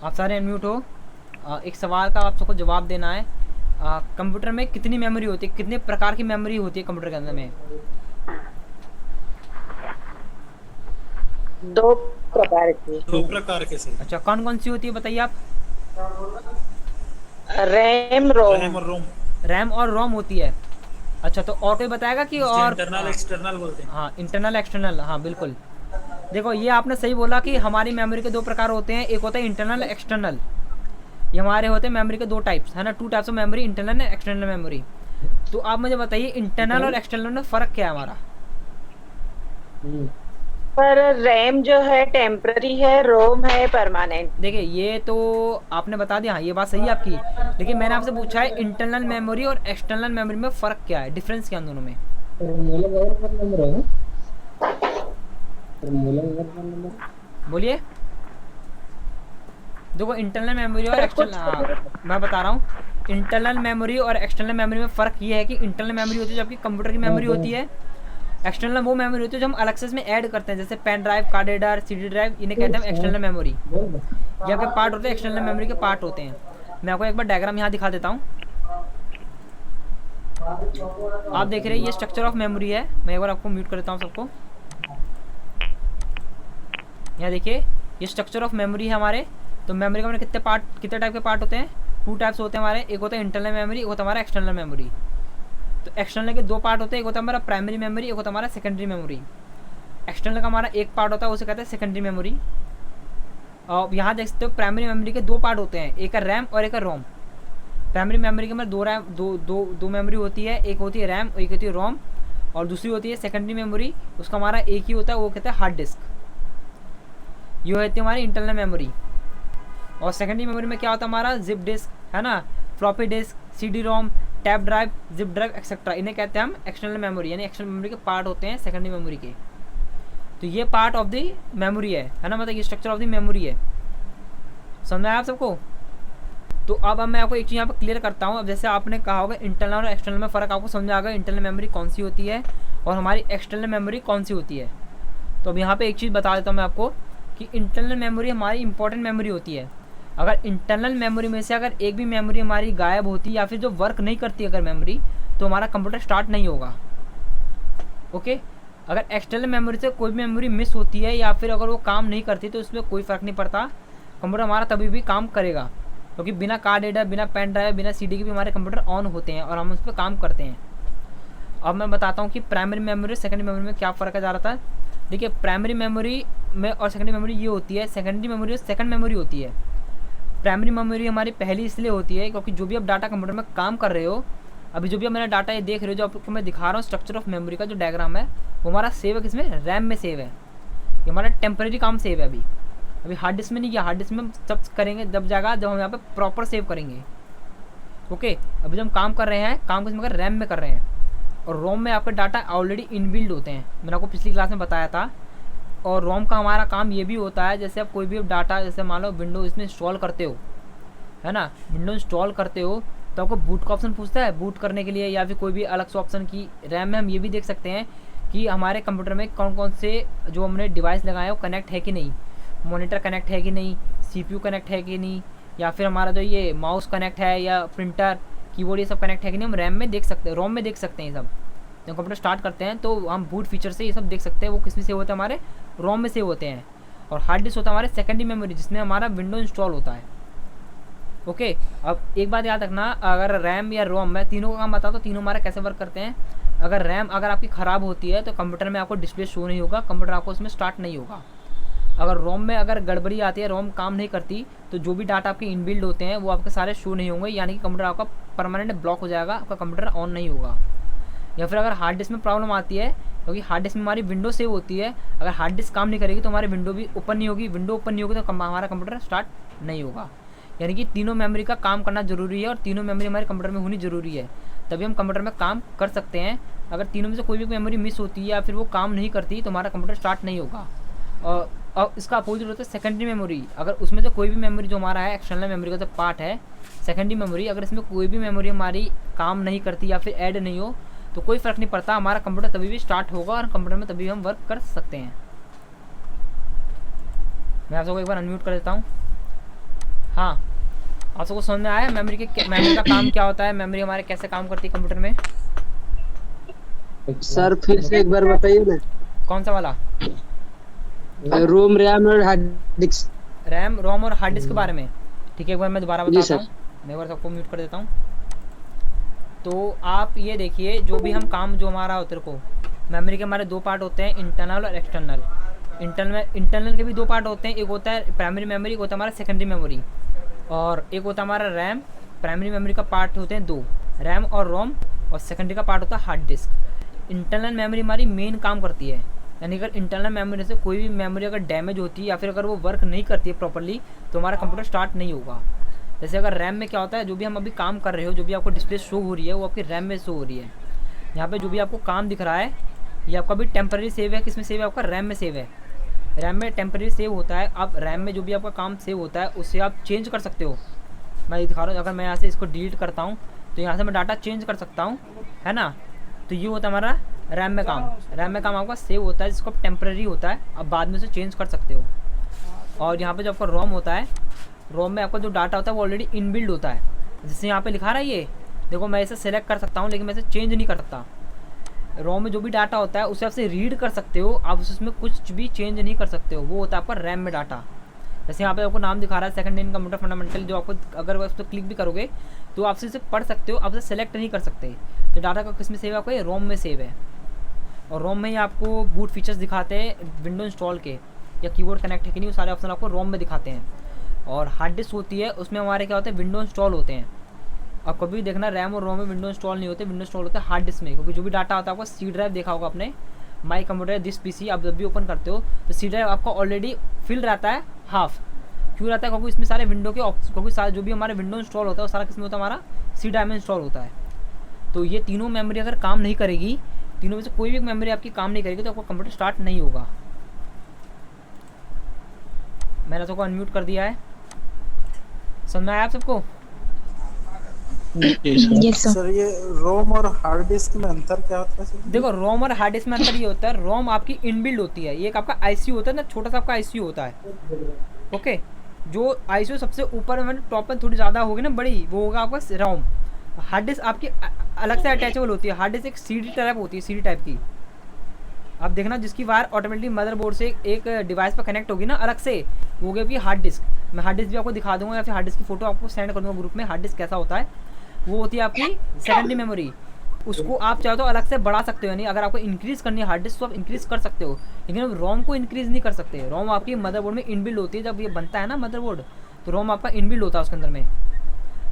आप सारे अनम्यूट हो। एक सवाल का आप सबको जवाब देना है। कंप्यूटर में कितनी मेमोरी होती है, कितने प्रकार की मेमोरी होती है कंप्यूटर के अंदर में। दो प्रकार के से। अच्छा, कौन कौन सी होती है बताइए आप। RAM ROM. रैम और रोम होती है। अच्छा, तो और कोई बताएगा कि और इंटरनल एक्सटर्नल बोलते हैं। हाँ इंटरनल एक्सटर्नल, हाँ बिल्कुल। देखो ये आपने सही बोला कि हमारी मेमोरी के दो प्रकार होते हैं, एक होता है इंटरनल एक्सटर्नल। ये हमारे होते हैं मेमोरी के दो टाइप्स, है ना, 2 types of memory, internal and external memory. तो आप मुझे बताइए इंटरनल और एक्सटर्नल में फ़र्क क्या है हमारा। पर रैम जो है टेम्पररी है, रोम है परमानेंट। देखिए ये तो आपने बता दिया, हाँ ये बात सही है आपकी, लेकिन मैंने आपसे पूछा है इंटरनल मेमोरी और एक्सटर्नल मेमोरी में फ़र्क क्या है, डिफरेंस क्या है दोनों में। बोलिए। देखो इंटरनल मेमोरी और एक्सटर्नल, मैं बता रहा हूँ, इंटरनल मेमोरी और एक्सटर्नल मेमोरी में फ़र्क ये है कि इंटरनल मेमोरी होती है जो आपकी कंप्यूटर की मेमोरी होती है। एक्सटर्नल वो मेमोरी होती है जो हम अलग से इसमें ऐड करते हैं, जैसे pen drive, card reader, CD drive, इन्हें कहते हैं एक्सटर्नल मेमोरी। ये आपके पार्ट होते हैं, एक्सटर्नल मेमोरी के पार्ट होते हैं। मैं आपको एक बार डायग्राम यहाँ दिखा देता हूँ। आप देख रहे हैं ये स्ट्रक्चर ऑफ मेमोरी है। मैं एक बार आपको म्यूट कर देता हूँ सबको। यहाँ देखिए ये स्ट्रक्चर ऑफ मेमोरी है हमारे। तो मेमोरी का कितने टाइप के पार्ट होते हैं? 2 टाइप्स होते हैं हमारे। एक होता है इंटरनल मेमोरी, एक होता है हमारा एक्सटर्नल मेमोरी। तो एक्सटर्नल के 2 पार्ट होते हैं, एक होता है हमारा प्राइमरी मेमोरी, एक होता है हमारा सेकेंडरी मेमोरी। एक्सटर्नल का हमारा एक पार्ट होता है, उसे कहते हैं सेकेंडरी मेमोरी। और यहाँ देख सकते हो प्राइमरी मेमोरी के 2 पार्ट होते हैं, एक है रैम और एक है रोम। प्राइमरी मेमोरी के अंदर दो मेमोरी होती है, एक होती है रैम और एक होती है रोम, और दूसरी होती है सेकेंडरी मेमोरी। उसका हमारा एक ही होता है, वो कहते हैं हार्ड डिस्क। ये होती है हमारी इंटरनल मेमोरी। और सेकेंडरी मेमोरी में क्या होता है हमारा जिप डिस्क, है ना, floppy disk, CD ROM, tape drive, zip drive etcetera, इन्हें कहते हैं हम एक्सटर्नल मेमोरी, यानी एक्सटर्नल मेमोरी के पार्ट होते हैं सेकेंडरी मेमोरी के। तो ये पार्ट ऑफ द मेमोरी है ना, मतलब ये स्ट्रक्चर ऑफ द मेमोरी है। समझ में आया आप सबको? तो अब मैं आपको एक चीज़ यहाँ पर क्लियर करता हूँ। अब जैसे आपने कहा होगा इंटरनल और एक्सटर्नल में फ़र्क आपको समझ आ गया, इंटरनल मेमोरी कौन सी होती है और हमारी एक्सटर्नल मेमोरी कौन सी होती है। तो अब यहाँ पे एक चीज़ बता देता हूँ मैं आपको कि इंटरनल मेमोरी हमारी इंपॉर्टेंट मेमोरी होती है। अगर इंटरनल मेमोरी में से अगर एक भी मेमोरी हमारी गायब होती है या फिर जो वर्क नहीं करती अगर मेमोरी, तो हमारा कंप्यूटर स्टार्ट नहीं होगा। ओके, अगर एक्सटर्नल मेमोरी से कोई भी मेमोरी मिस होती है या फिर अगर वो काम नहीं करती तो उसमें कोई फ़र्क नहीं पड़ता, कंप्यूटर हमारा तभी भी काम करेगा, क्योंकि बिना कार्ड रीडर, बिना पेन ड्राइव, बिना CD के भी हमारे कंप्यूटर ऑन होते हैं और हम उस पर काम करते हैं। अब मैं बताता हूँ कि प्राइमरी मेमोरी और सेकेंडरी मेमोरी में क्या फ़र्क है ज़्यादातर। देखिए प्राइमरी मेमोरी में और सेकेंडरी मेमोरी ये होती है, सेकेंडरी मेमोरी और सेकंड मेमोरी होती है। प्राइमरी मेमोरी हमारी पहली इसलिए होती है क्योंकि जो भी आप डाटा कंप्यूटर में काम कर रहे हो, अभी जो भी मेरा डाटा ये देख रहे हो, जो आपको मैं दिखा रहा हूँ स्ट्रक्चर ऑफ मेमोरी का जो डायग्राम है, वो हमारा सेव है किसमें? रैम में सेव है। ये हमारा टेम्परेरी काम सेव है अभी हार्ड डिस्क में नहीं किया। हार्ड डिस्क में जब करेंगे जब जाएगा जब हम यहाँ पे प्रॉपर सेव करेंगे। ओके, अभी जब हम काम कर रहे हैं, काम किसमें कर रहे हैं? रैम में कर रहे हैं। और रोम में आपके डाटा ऑलरेडी इनबिल्ड होते हैं, मैंने आपको पिछली क्लास में बताया था। और रोम का हमारा काम ये भी होता है, जैसे आप कोई भी डाटा, जैसे मान लो विंडोज इसमें इंस्टॉल करते हो, है ना, विंडो इंस्टॉल करते हो तो आपको बूट का ऑप्शन पूछता है बूट करने के लिए, या फिर कोई भी अलग से ऑप्शन की। रैम में हम ये भी देख सकते हैं कि हमारे कंप्यूटर में कौन कौन से जो हमने डिवाइस लगाए वो कनेक्ट है कि नहीं, मॉनिटर कनेक्ट है कि नहीं, CPU कनेक्ट है कि नहीं, या फिर हमारा जो ये माउस कनेक्ट है या प्रिंटर, कीबोर्ड, ये सब कनेक्ट है कि नहीं, हम रैम में देख सकते हैं, रोम में देख सकते हैं। ये सब जब कंप्यूटर स्टार्ट करते हैं तो हम बूट फीचर से ये सब देख सकते हैं। वो किस में सेव होते हैं? हमारे रोम में सेव होते हैं। और हार्ड डिस्क होता है हमारे सेकेंडरी मेमोरी, जिसमें हमारा विंडो इंस्टॉल होता है। ओके, अब एक बात याद रखना, अगर रैम या रोम, मैं तीनों का काम बताता हूँ तीनों हमारा कैसे वर्क करते हैं। अगर रैम अगर आपकी ख़राब होती है तो कंप्यूटर में आपको डिस्प्ले शो नहीं होगा, कंप्यूटर आपको उसमें स्टार्ट नहीं होगा। अगर रोम में अगर गड़बड़ी आती है, रोम काम नहीं करती, तो जो भी डाटा आपके इनबिल्ड होते हैं वो आपके सारे शो नहीं होंगे, यानी कि कंप्यूटर आपका परमानेंट ब्लॉक हो जाएगा, आपका कंप्यूटर ऑन नहीं होगा। या फिर अगर हार्ड डिस्क में प्रॉब्लम आती है, क्योंकि हार्ड डिस्क में हमारी विंडो सेव होती है, अगर हार्ड डिस्क काम नहीं करेगी तो हमारी विंडो भी ओपन नहीं होगी, विंडो ओपन नहीं होगी तो हमारा कंप्यूटर स्टार्ट नहीं होगा। यानी कि तीनों मेमोरी का काम करना जरूरी है और तीनों मेमोरी हमारे कंप्यूटर में होनी जरूरी है, तभी हम कंप्यूटर में काम कर सकते हैं। अगर तीनों में से कोई भी मेमोरी मिस होती है या फिर वो काम नहीं करती तो हमारा कंप्यूटर स्टार्ट नहीं होगा। और इसका अपोजिट होता है सेकेंडरी मेमोरी। अगर उसमें से कोई भी मेमोरी जो हमारा है एक्सटर्नल मेमोरी का जो पार्ट है सेकेंडरी मेमोरी, अगर इसमें कोई भी मेमोरी हमारी काम नहीं करती या फिर ऐड नहीं हो तो कोई फ़र्क नहीं पड़ता, हमारा कंप्यूटर तभी भी स्टार्ट होगा और कंप्यूटर में तभी हम वर्क कर सकते हैं। मैं आप सबको एक बार अनम्यूट कर देता हूँ। हाँ, आप सबको समझ में आया मेमोरी का काम क्या होता है, मेमोरी हमारे कैसे काम करती है कंप्यूटर में? सर फिर से एक बार बताइए ना। कौन सा वाला? रोम, रैम और हार्ड डिस्क। रैम, रोम और हार्ड डिस्क के बारे में? ठीक है, एक बार मैं दोबारा बताता हूँ। मैं एक बार सबको म्यूट कर देता हूँ। तो आप ये देखिए, जो भी हम काम जो हमारा होता है, मेमोरी के हमारे 2 पार्ट होते हैं, इंटरनल और एक्सटर्नल। इंटरनल के भी 2 पार्ट होते हैं, एक होता है प्राइमरी मेमोरी, एक होता है हमारा सेकेंडरी मेमोरी, और एक होता है हमारा रैम। प्राइमरी मेमोरी का पार्ट होते हैं 2, रैम और रोम, और सेकेंडरी का पार्ट होता है हार्ड डिस्क। इंटरनल मेमोरी हमारी मेन काम करती है, यानी अगर इंटरनल मेमोरी से कोई भी मेमोरी अगर डैमेज होती है या फिर अगर वो वर्क नहीं करती है प्रॉपर्ली तो हमारा कंप्यूटर स्टार्ट नहीं होगा। जैसे अगर रैम में क्या होता है, जो भी हम अभी काम कर रहे हो, जो भी आपको डिस्प्ले शो हो रही है वो आपकी रैम में शो हो रही है। यहाँ पे जो भी आपको काम दिख रहा है ये आपका भी टेम्परेरी सेव है, किस में सेव है? आपका रैम में सेव है। रैम में टेम्परेरी सेव होता है। आप रैम में जो भी आपका काम सेव होता है उससे आप चेंज कर सकते हो। मैं दिखा रहा हूँ, अगर मैं यहाँ से इसको डिलीट करता हूँ तो यहाँ से मैं डाटा चेंज कर सकता हूँ, है ना। तो ये होता है हमारा रैम में काम। रैम में काम आपका सेव होता है, जिसको टेम्परेरी होता है, आप बाद में से चेंज कर सकते हो। और यहाँ पे जो आपका रोम होता है, रोम में आपका जो डाटा होता है वो ऑलरेडी इनबिल्ड होता है। जैसे यहाँ पे लिखा रहा है ये देखो मैं इसे सेलेक्ट कर सकता हूँ लेकिन मैं इसे चेंज नहीं कर सकता। रोम में जो भी डाटा होता है उसे आप से रीड कर सकते हो, आप उसमें कुछ भी चेंज नहीं कर सकते हो, वो होता है आपका रैम में डाटा। जैसे यहाँ पे आपको नाम दिखा रहा है सेकंड इन कंप्यूटर फंडामेंटल, जो आपको अगर उस पर क्लिक भी करोगे तो आप इसे पढ़ सकते हो, आप इसे सेलेक्ट नहीं कर सकते। तो डाटा का किस में सेव है आपको, ये रोम में सेव है। और रोम में ही आपको बूट फीचर्स दिखाते हैं विंडो इंस्टॉल के या कीबोर्ड कनेक्ट है कि नहीं, वो सारे ऑप्शन आपको रोम में दिखाते हैं। और हार्ड डिस्क होती है, उसमें हमारे क्या होते हैं, विंडो इंस्टॉल होते हैं। अब कभी देखना रैम और रोम में विंडो इंस्टॉल नहीं होते, विंडो इंस्टॉल होता है हार्ड डिस्क में, क्योंकि जो भी डाटा होता है आपको सी ड्राइव देखा होगा आपने, माई कंप्यूटर दिस पीसी आप जब भी ओपन करते हो तो सी ड्राइव आपका ऑलरेडी फिल रहता है हाफ। क्यों रहता है, क्योंकि इसमें सारे विंडो के क्योंकि सारे जो भी हमारे विंडो इंस्टॉल होता है वो सारा किसमें होता है, हमारा सी ड्राइव में इंस्टॉल होता है। तो ये तीनों मेमोरी अगर काम नहीं करेगी, तीनों में से कोई भी मेमोरी आपकी काम नहीं करेगी तो आपका कंप्यूटर स्टार्ट नहीं होगा। मैंने सबको अनम्यूट कर दिया है, समझ में आया आप सबको? सर ये रोम और हार्ड डिस्क में अंतर क्या होता है सर? देखो रोम और हार्ड डिस्क में अंतर ये होता है, रोम आपकी इनबिल्ड होती है, ये एक आपका आईसीयू होता है ना, छोटा सा आपका आईसीयू होता है। ओके, जो आईसीयू सबसे ऊपर में टॉप में थोड़ी ज़्यादा होगी ना बड़ी, वो होगा आपका रोम। हार्ड डिस्क आपकी अलग से अटैचेबल होती है, हार्ड डिस्क एक सीडी टाइप होती है, सीडी टाइप की। आप देखना जिसकी वायर ऑटोमेटिकली मदरबोर्ड से एक डिवाइस पर कनेक्ट होगी ना अलग से, वो होगी आपकी हार्ड डिस्क। मैं हार्ड डिस्क भी आपको दिखा दूंगा या फिर हार्ड डिस्क की फोटो आपको सेंड कर दूंगा ग्रुप में, हार्ड डिस्क कैसा होता है। वो होती है आपकी सेकेंडरी मेमोरी, उसको आप चाहो तो अलग से बढ़ा सकते हो, यानी अगर आपको इंक्रीज़ करनी है हार्ड डिस्क तो आप इंक्रीज़ कर सकते हो, लेकिन रोम को इंक्रीज़ नहीं कर सकते। रोम आपकी मदरबोर्ड में इनबिल्ड होती है, जब ये बनता है ना मदरबोर्ड तो रोम आपका इनबिल्ड होता है उसके अंदर में,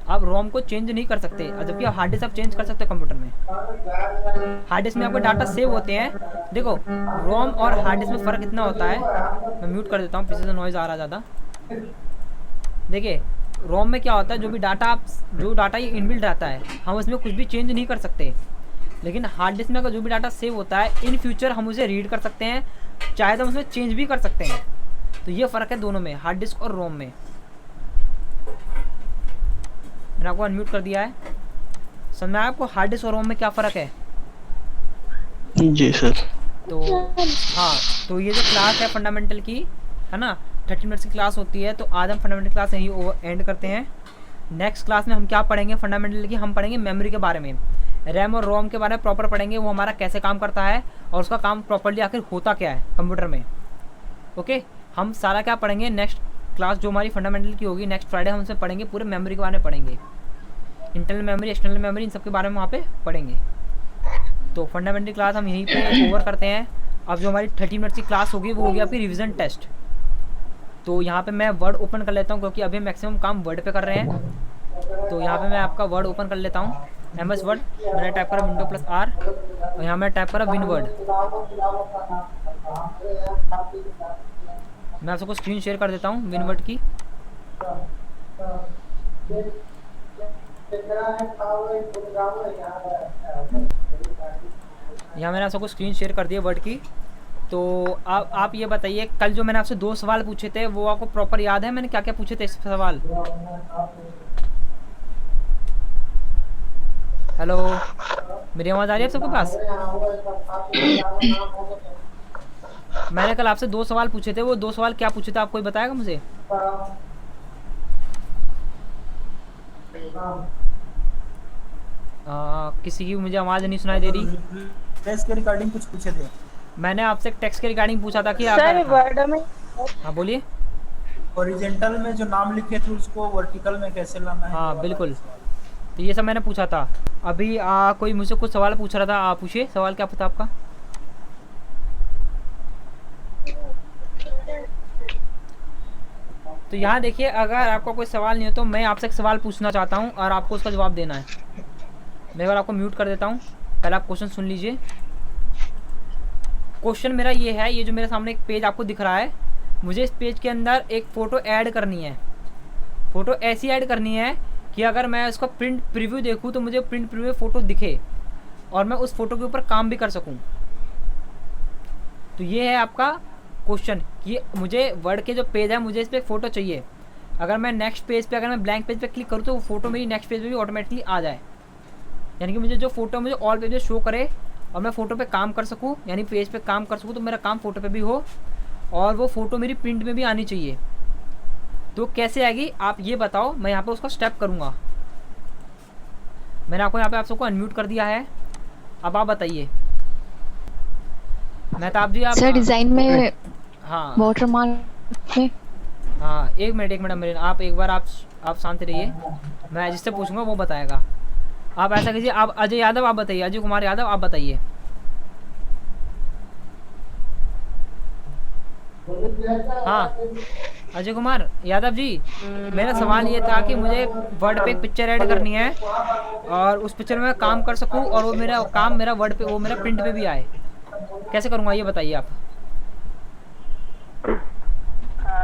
आप रोम को चेंज नहीं कर सकते, जबकि आप हार्ड डिस्क आप चेंज कर सकते हो कंप्यूटर में। हार्ड डिस्क में आपके डाटा सेव होते हैं। देखो रोम और हार्ड डिस्क में फ़र्क इतना होता है, मैं म्यूट कर देता हूँ पीछे से नॉइज़ आ रहा ज़्यादा। देखिए रोम में क्या होता है, जो डाटा ये इनबिल्ड रहता है हम उसमें कुछ भी चेंज नहीं कर सकते, लेकिन हार्ड डिस्क में अगर जो भी डाटा सेव होता है इन फ्यूचर हम उसे रीड कर सकते हैं, चाहे तो हम उसमें चेंज भी कर सकते हैं। तो ये फ़र्क है दोनों में, हार्ड डिस्क और रोम में। मैंने आपको अनम्यूट कर दिया है, समझ में आया आपको हार्ड डिस्क और रोम में क्या फ़र्क है? जी सर। तो हाँ, तो ये जो क्लास है फंडामेंटल की है ना, 30 मिनट्स की क्लास होती है, तो आज हम फंडामेंटल क्लास यहीं एंड करते हैं। नेक्स्ट क्लास में हम क्या पढ़ेंगे फंडामेंटल की, हम पढ़ेंगे मेमोरी के बारे में, रैम और रोम के बारे में प्रॉपर पढ़ेंगे, वो हमारा कैसे काम करता है और उसका काम प्रॉपरली आखिर होता क्या है कंप्यूटर में। ओके, हम सारा क्या पढ़ेंगे नेक्स्ट क्लास जो हमारी फंडामेंटल की होगी नेक्स्ट फ्राइडे, हम उसमें पढ़ेंगे, पूरे मेमोरी के बारे में पढ़ेंगे, internal memory external memory in सब के बारे में वहाँ पे पढ़ेंगे। तो फंडामेंटल क्लास हम यहीं पे ओवर करते हैं। अब जो हमारी 30 मिनट्स की क्लास होगी वो होगी आपकी रिवीजन टेस्ट। तो यहाँ पे मैं वर्ड ओपन कर लेता हूँ क्योंकि अभी मैक्सिमम काम वर्ड पे कर रहे हैं, तो यहाँ पे मैं आपका वर्ड ओपन कर लेता हूँ, MS वर्ड। मैंने टाइप करा Windows+R और यहाँ मैं टाइप करा विनवर्ड। मैं आप सबको स्क्रीन शेयर कर देता हूँ विनवर्ड की। यहाँ मैंने आप सबको स्क्रीन शेयर कर दिया वर्ड की। तो आप ये बताइए, कल जो मैंने आपसे 2 सवाल पूछे थे वो आपको प्रॉपर याद है? मैंने क्या क्या पूछे थे इस सवाल? हेलो, मेरी आवाज़ आ रही है आप सबके पास? मैंने कल आपसे 2 सवाल पूछे थे, वो 2 सवाल क्या पूछे थे आप कोई बताएगा मुझे? किसी की मुझे आवाज़ नहीं सुनाई दे रही। टेक्स्ट के रिगार्डिंग कुछ पूछे थे। मैंने आपसे टेक्स्ट के रिगार्डिंग पूछा था कि सर वर्ड में, हाँ बोलिए। हॉरिजॉन्टल में जो नाम लिखे थे उसको वर्टिकल में कैसे लाना है? हाँ बिल्कुल, तो ये सब मैंने पूछा था। अभी कोई मुझसे कुछ सवाल पूछ रहा था, आप पूछिए सवाल क्या पता आपका। तो यहाँ देखिए, अगर आपका कोई सवाल नहीं हो तो मैं आपसे एक सवाल पूछना चाहता हूँ और आपको उसका जवाब देना है। मैं बार आपको म्यूट कर देता हूँ, पहले आप क्वेश्चन सुन लीजिए। क्वेश्चन मेरा ये है, ये जो मेरे सामने एक पेज आपको दिख रहा है, मुझे इस पेज के अंदर एक फ़ोटो ऐड करनी है। फ़ोटो ऐसी ऐड करनी है कि अगर मैं उसका प्रिंट प्रीव्यू देखूँ तो मुझे प्रिंट प्रीव्यू में फ़ोटो दिखे और मैं उस फ़ोटो के ऊपर काम भी कर सकूँ। तो ये है आपका क्वेश्चन कि मुझे वर्ड के जो पेज है मुझे इस पर एक फ़ोटो चाहिए। अगर मैं नेक्स्ट पेज पे, अगर मैं ब्लैंक पेज पे क्लिक करूँ तो वो फ़ोटो मेरी नेक्स्ट पेज पे भी ऑटोमेटिकली आ जाए, यानी कि मुझे जो फ़ोटो मुझे ऑल पेज शो करे और मैं फ़ोटो पे काम कर सकूँ, यानी पेज पे काम कर सकूँ, तो मेरा काम फ़ोटो पे भी हो और वो फ़ोटो मेरी प्रिंट में भी आनी चाहिए। तो कैसे आएगी आप ये बताओ, मैं यहाँ पे उसका स्टेप करूँगा। मैंने आपको यहाँ पे आप सबको अनम्यूट कर दिया है। अब आप बताइए मेहताब जी आप। सर डिजाइन में हाँ वाटरमार्क में। हाँ एक मिनट अमरीन, आप एक बार आप शांत रहिए, मैं जिससे पूछूंगा वो बताएगा। आप ऐसा कीजिए, आप अजय यादव आप बताइए, अजय कुमार यादव आप बताइए। हाँ अजय कुमार यादव जी, मेरा सवाल ये था कि मुझे वर्ड पे एक पिक्चर ऐड करनी है और उस पिक्चर में मैं काम कर सकूं और वो मेरा काम मेरा वर्ड पे वो मेरा प्रिंट पे भी आए, कैसे करूँगा ये बताइए आप।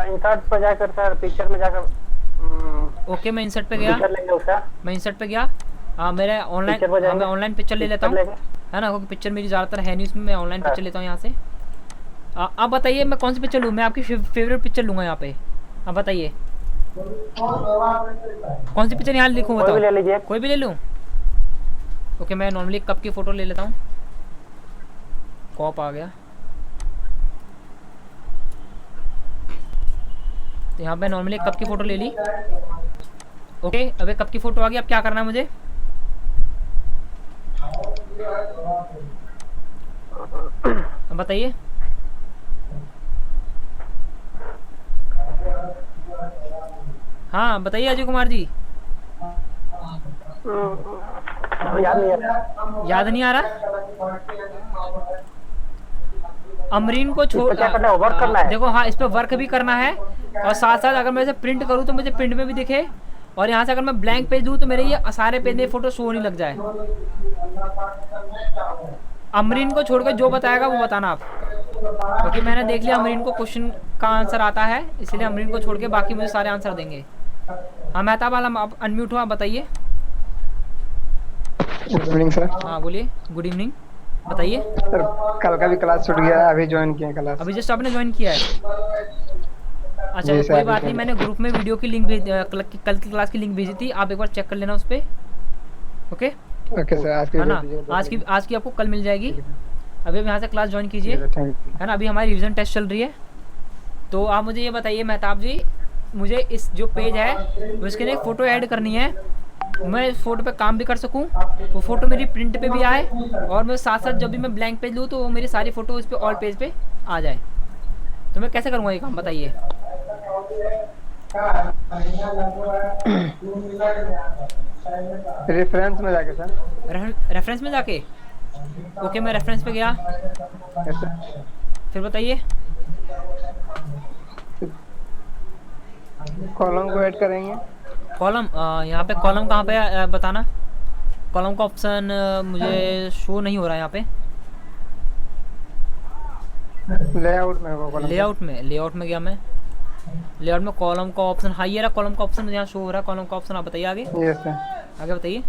इंसर्ट पे जाकर सर, पिक्चर में जाकर। ओके मैं इंसर्ट पे गया, मैं इंसर्ट पे गया। हाँ मेरे ऑनलाइन, हाँ मैं ऑनलाइन पिक्चर ले लेता हूँ, है ना, क्योंकि पिक्चर मेरी ज़्यादातर है नहीं उसमें, मैं ऑनलाइन पिक्चर लेता हूँ यहाँ से। आप बताइए मैं कौन सी पिक्चर लूँ, मैं आपकी फेवरेट पिक्चर लूँगा यहाँ पे। आप बताइए कौन सी पिक्चर यहाँ लिखूँ, बताओ। ले लीजिए, कोई भी ले लूँ। ओके मैं नॉर्मली कप की फ़ोटो ले लेता हूँ। कॉप आ गया, तो यहाँ पे नॉर्मली कप की फ़ोटो ले ली। ओके अब एक कप की फ़ोटो आ गई, अब क्या करना है मुझे। अब बताइए। हाँ बताइए अजय कुमार जी। याद नहीं आ रहा। अमरीन को छोड़, वर्क करना है। देखो हाँ इस पे वर्क भी करना है और साथ साथ अगर मैं इसे प्रिंट करूँ तो मुझे प्रिंट में भी दिखे, और यहाँ से अगर मैं ब्लैंक पेज दूँ तो मेरे ये सारे पेज में फोटो शो नहीं लग जाए। अमरीन को छोड़कर जो बताएगा वो बताना आप, क्योंकि मैंने देख लिया अमरीन को क्वेश्चन का आंसर आता है, इसलिए अमरीन को छोड़ के बाकी मुझे सारे आंसर देंगे। हाँ मेहताब आलम आप अनम्यूट हो, आप बताइए। Good evening sir. हाँ बोलिए, गुड इवनिंग बताइए। सर कल का भी क्लास छूट गया है, अभी ज्वाइन किया क्लास। अभी जस्ट आपने ज्वाइन किया है। अच्छा कोई बात नहीं, मैंने ग्रुप में वीडियो की लिंक भेज, कल की क्लास की लिंक भेजी थी, आप एक बार चेक कर लेना उस पर। ओके ओके सर, आज की है ना, आज की आपको कल मिल जाएगी। अभी यहाँ से क्लास ज्वाइन कीजिए, है ना। अभी हमारी रिवीजन टेस्ट चल रही है, तो आप मुझे ये बताइए मेहताब जी, मुझे इस जो पेज है उसके लिए एक फ़ोटो ऐड करनी है, मैं इस फोटो पे काम भी कर सकूं, वो फ़ोटो मेरी प्रिंट पे भी आए, और मैं साथ साथ जब भी मैं ब्लैंक पेज लूँ तो वो मेरी सारी फ़ोटो इस पे ऑल पेज पे आ जाए। तो मैं कैसे करूँगा ये काम बताइए। रेफरेंस में जाके सर, रेफरेंस में जाके। ओके मैं रेफरेंस पे गया, फिर बताइए। कॉलम को ऐड करेंगे। कॉलम, यहाँ पे कॉलम कहाँ पे बताना। कॉलम का ऑप्शन मुझे शो नहीं हो रहा है यहाँ पे। लेआउट में होगा, लेआउट में गया मैं, लेआउट में कॉलम का ऑप्शन, हाँ ये रहा कॉलम का ऑप्शन मुझे यहाँ शो हो रहा है। कॉलम का ऑप्शन आप बताइए आगे। यस सर, आगे बताइए।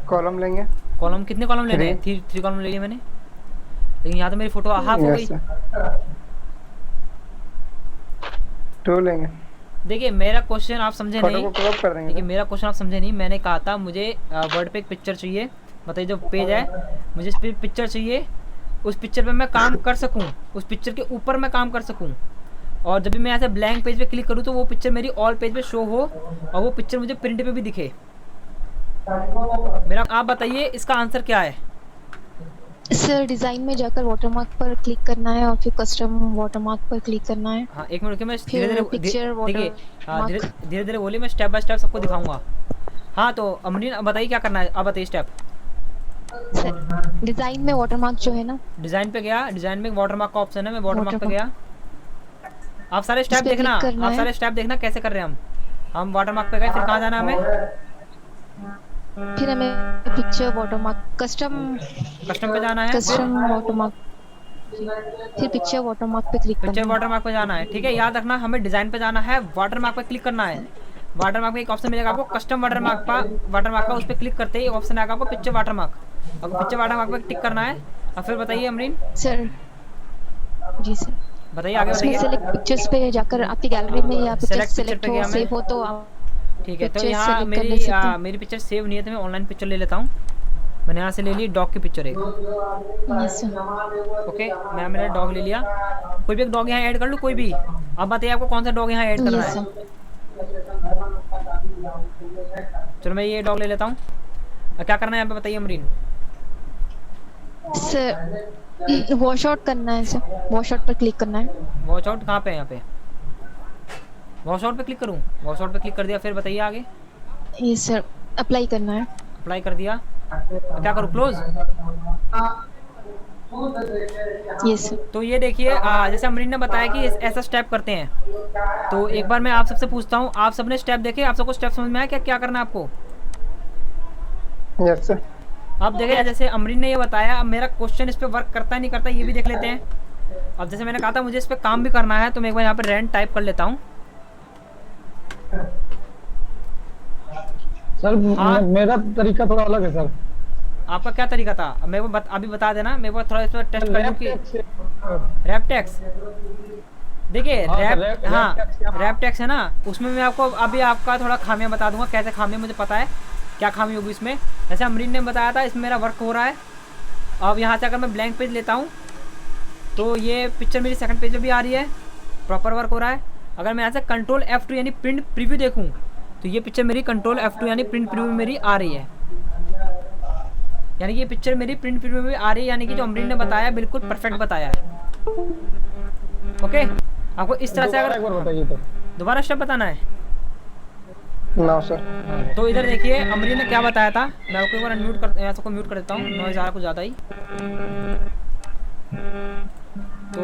कॉलम लेंगे। कॉलम कितने कॉलम लेने हैं? 3 कॉलम ले लिए मैंने, लेकिन यहाँ तो मेरी फोटो हाफ हो गई। 2 लेंगे। देखिए मेरा क्वेश्चन आप समझे नहीं, कर देंगे। देखिए मेरा क्वेश्चन आप समझे नहीं। मैंने कहा था मुझे वर्ड पे एक पिक्चर चाहिए, बताइए जो पेज है मुझे इस पे पिक्चर चाहिए, उस पिक्चर पे मैं काम कर सकूं, उस पिक्चर के ऊपर मैं काम कर सकूं, और जब भी मैं ऐसे ब्लैंक पेज पे क्लिक करूं तो वो पिक्चर मेरी ऑल पेज पे शो हो और वो पिक्चर मुझे प्रिंट पे भी दिखे। मेरा आप बताइए इसका आंसर क्या है। सर डिजाइन में जाकर वाटरमार्क पर क्लिक करना है और फिर कस्टम वाटरमार्क पर क्लिक करना है। हाँ एक मिनट, मैं फिर पिक्चर देखिए धीरे धीरे बोलिए, मैं स्टेप बाय स्टेप सबको दिखाऊंगा। हाँ तो अमरीन बताइए क्या करना है, आप बताइए स्टेप। सर डिजाइन में वाटरमार्क जो है ना, डिजाइन पे गया, डिजाइन में वाटरमार्क का ऑप्शन है, मैं वाटरमार्क पे गया। आप सारे स्टेप देखना, आप सारे स्टेप देखना कैसे कर रहे हैं हम वाटरमार्क पे गए, फिर कहाँ जाना हमें, फिर हमें पिक्चर वाटरमार्क कस्टम पे जाना है, कस्टम वाटरमार्क, फिर पिक्चर वाटरमार्क पे क्लिक करना है। पिक्चर वाटरमार्क पे जाना है, ठीक है। याद रखना हमें डिजाइन पे जाना है, वाटरमार्क पे क्लिक करना है। वाटरमार्क पे एक ऑप्शन मिलेगा आपको कस्टम वाटरमार्क का, उस पर क्लिक करते ही ऑप्शन आएगा आपको पिक्चर वाटरमार्क, आपको पिक्चर वाटरमार्क पे टिक करना है। और फिर बताइए अमरीन। सर जी सर बताइए आगे बताइए। सेलेक्ट पिक्चर्स पे जाकर आपकी गैलरी में या पिक्चर सेलेक्ट हो, सेव हो तो आप, ठीक है। तो यहाँ मेरी पिक्चर सेव नहीं है तो मैं ऑनलाइन पिक्चर ले लेता हूँ। मैंने यहाँ से ले ली डॉग की पिक्चर एक। ओके मैं मेरा डॉग ले लिया, कोई भी एक डॉग यहाँ ऐड कर लूँ, कोई भी। अब बताइए आपको कौन सा डॉग यहाँ ऐड करना है। चलो मैं ये डॉग ले लेता हूँ। क्या करना है यहाँ पे बताइए अमरीन? सर वॉश आउट करना है सर, वॉश आउट पर क्लिक करना है। वॉच आउट कहाँ पे है? यहाँ पे वॉश आउट पे क्लिक करूँ? वॉश आउट पे क्लिक कर दिया, फिर बताइए आगे। ये सर अप्लाई करना है। अप्लाई कर दिया, क्या करूँ? क्लोज? ये सर। तो ये देखिए जैसे अमरीन ने बताया कि ऐसा स्टेप करते हैं, तो एक बार मैं आप सबसे पूछता हूँ, आप सबने स्टेप देखे? आप सबको स्टेप समझ में आया क्या क्या करना है आपको? Yes sir. अब देखिए जैसे अमरीन ने ये बताया, अब मेरा क्वेश्चन इस पे वर्क करता है नहीं करता ये भी देख लेते हैं। अब जैसे मैंने कहा था मुझे इस पे काम भी करना है, तो मैं एक बार यहाँ पे रैंड टाइप कर लेता हूँ। सर हाँ। मेरा तरीका थोड़ा अलग है सर। आपका क्या तरीका था? मेरे को अभी बता देना, मेरे को थोड़ा इस पर टेस्ट कर लूँ कि रैप टैक्स। देखिए रैप, हाँ रैप टैक्स है ना, उसमें मैं आपको अभी आपका थोड़ा खामियां बता दूंगा, कैसे खामियां मुझे पता है क्या खामी होगी इसमें। जैसे अमरीन ने बताया था इसमें मेरा वर्क हो रहा है। अब यहाँ से अगर मैं ब्लैंक पेज लेता हूँ तो ये पिक्चर मेरी सेकंड पेज पे भी आ रही है, प्रॉपर वर्क हो रहा है। अगर मैं यहाँ से कंट्रोल F2 यानी प्रिंट प्रीव्यू देखूँ तो ये पिक्चर मेरी कंट्रोल F2 यानी प्रिंट प्रीव्यू में मेरी आ रही है, यानी कि ये पिक्चर मेरी प्रिंट प्रीव्यू में भी आ रही है, यानी कि जो अमरीन ने बताया बिल्कुल परफेक्ट बताया है। ओके, आपको इस तरह से अगर बताइए तो दोबारा स्टेप बताना है नो सर। तो इधर देखिए अमरीन ने क्या बताया था। मैं आपको एक बार अनम्यूट कर, यहाँ सबको म्यूट कर देता हूँ, नॉइज़ आ रहा कुछ ज़्यादा ही। तो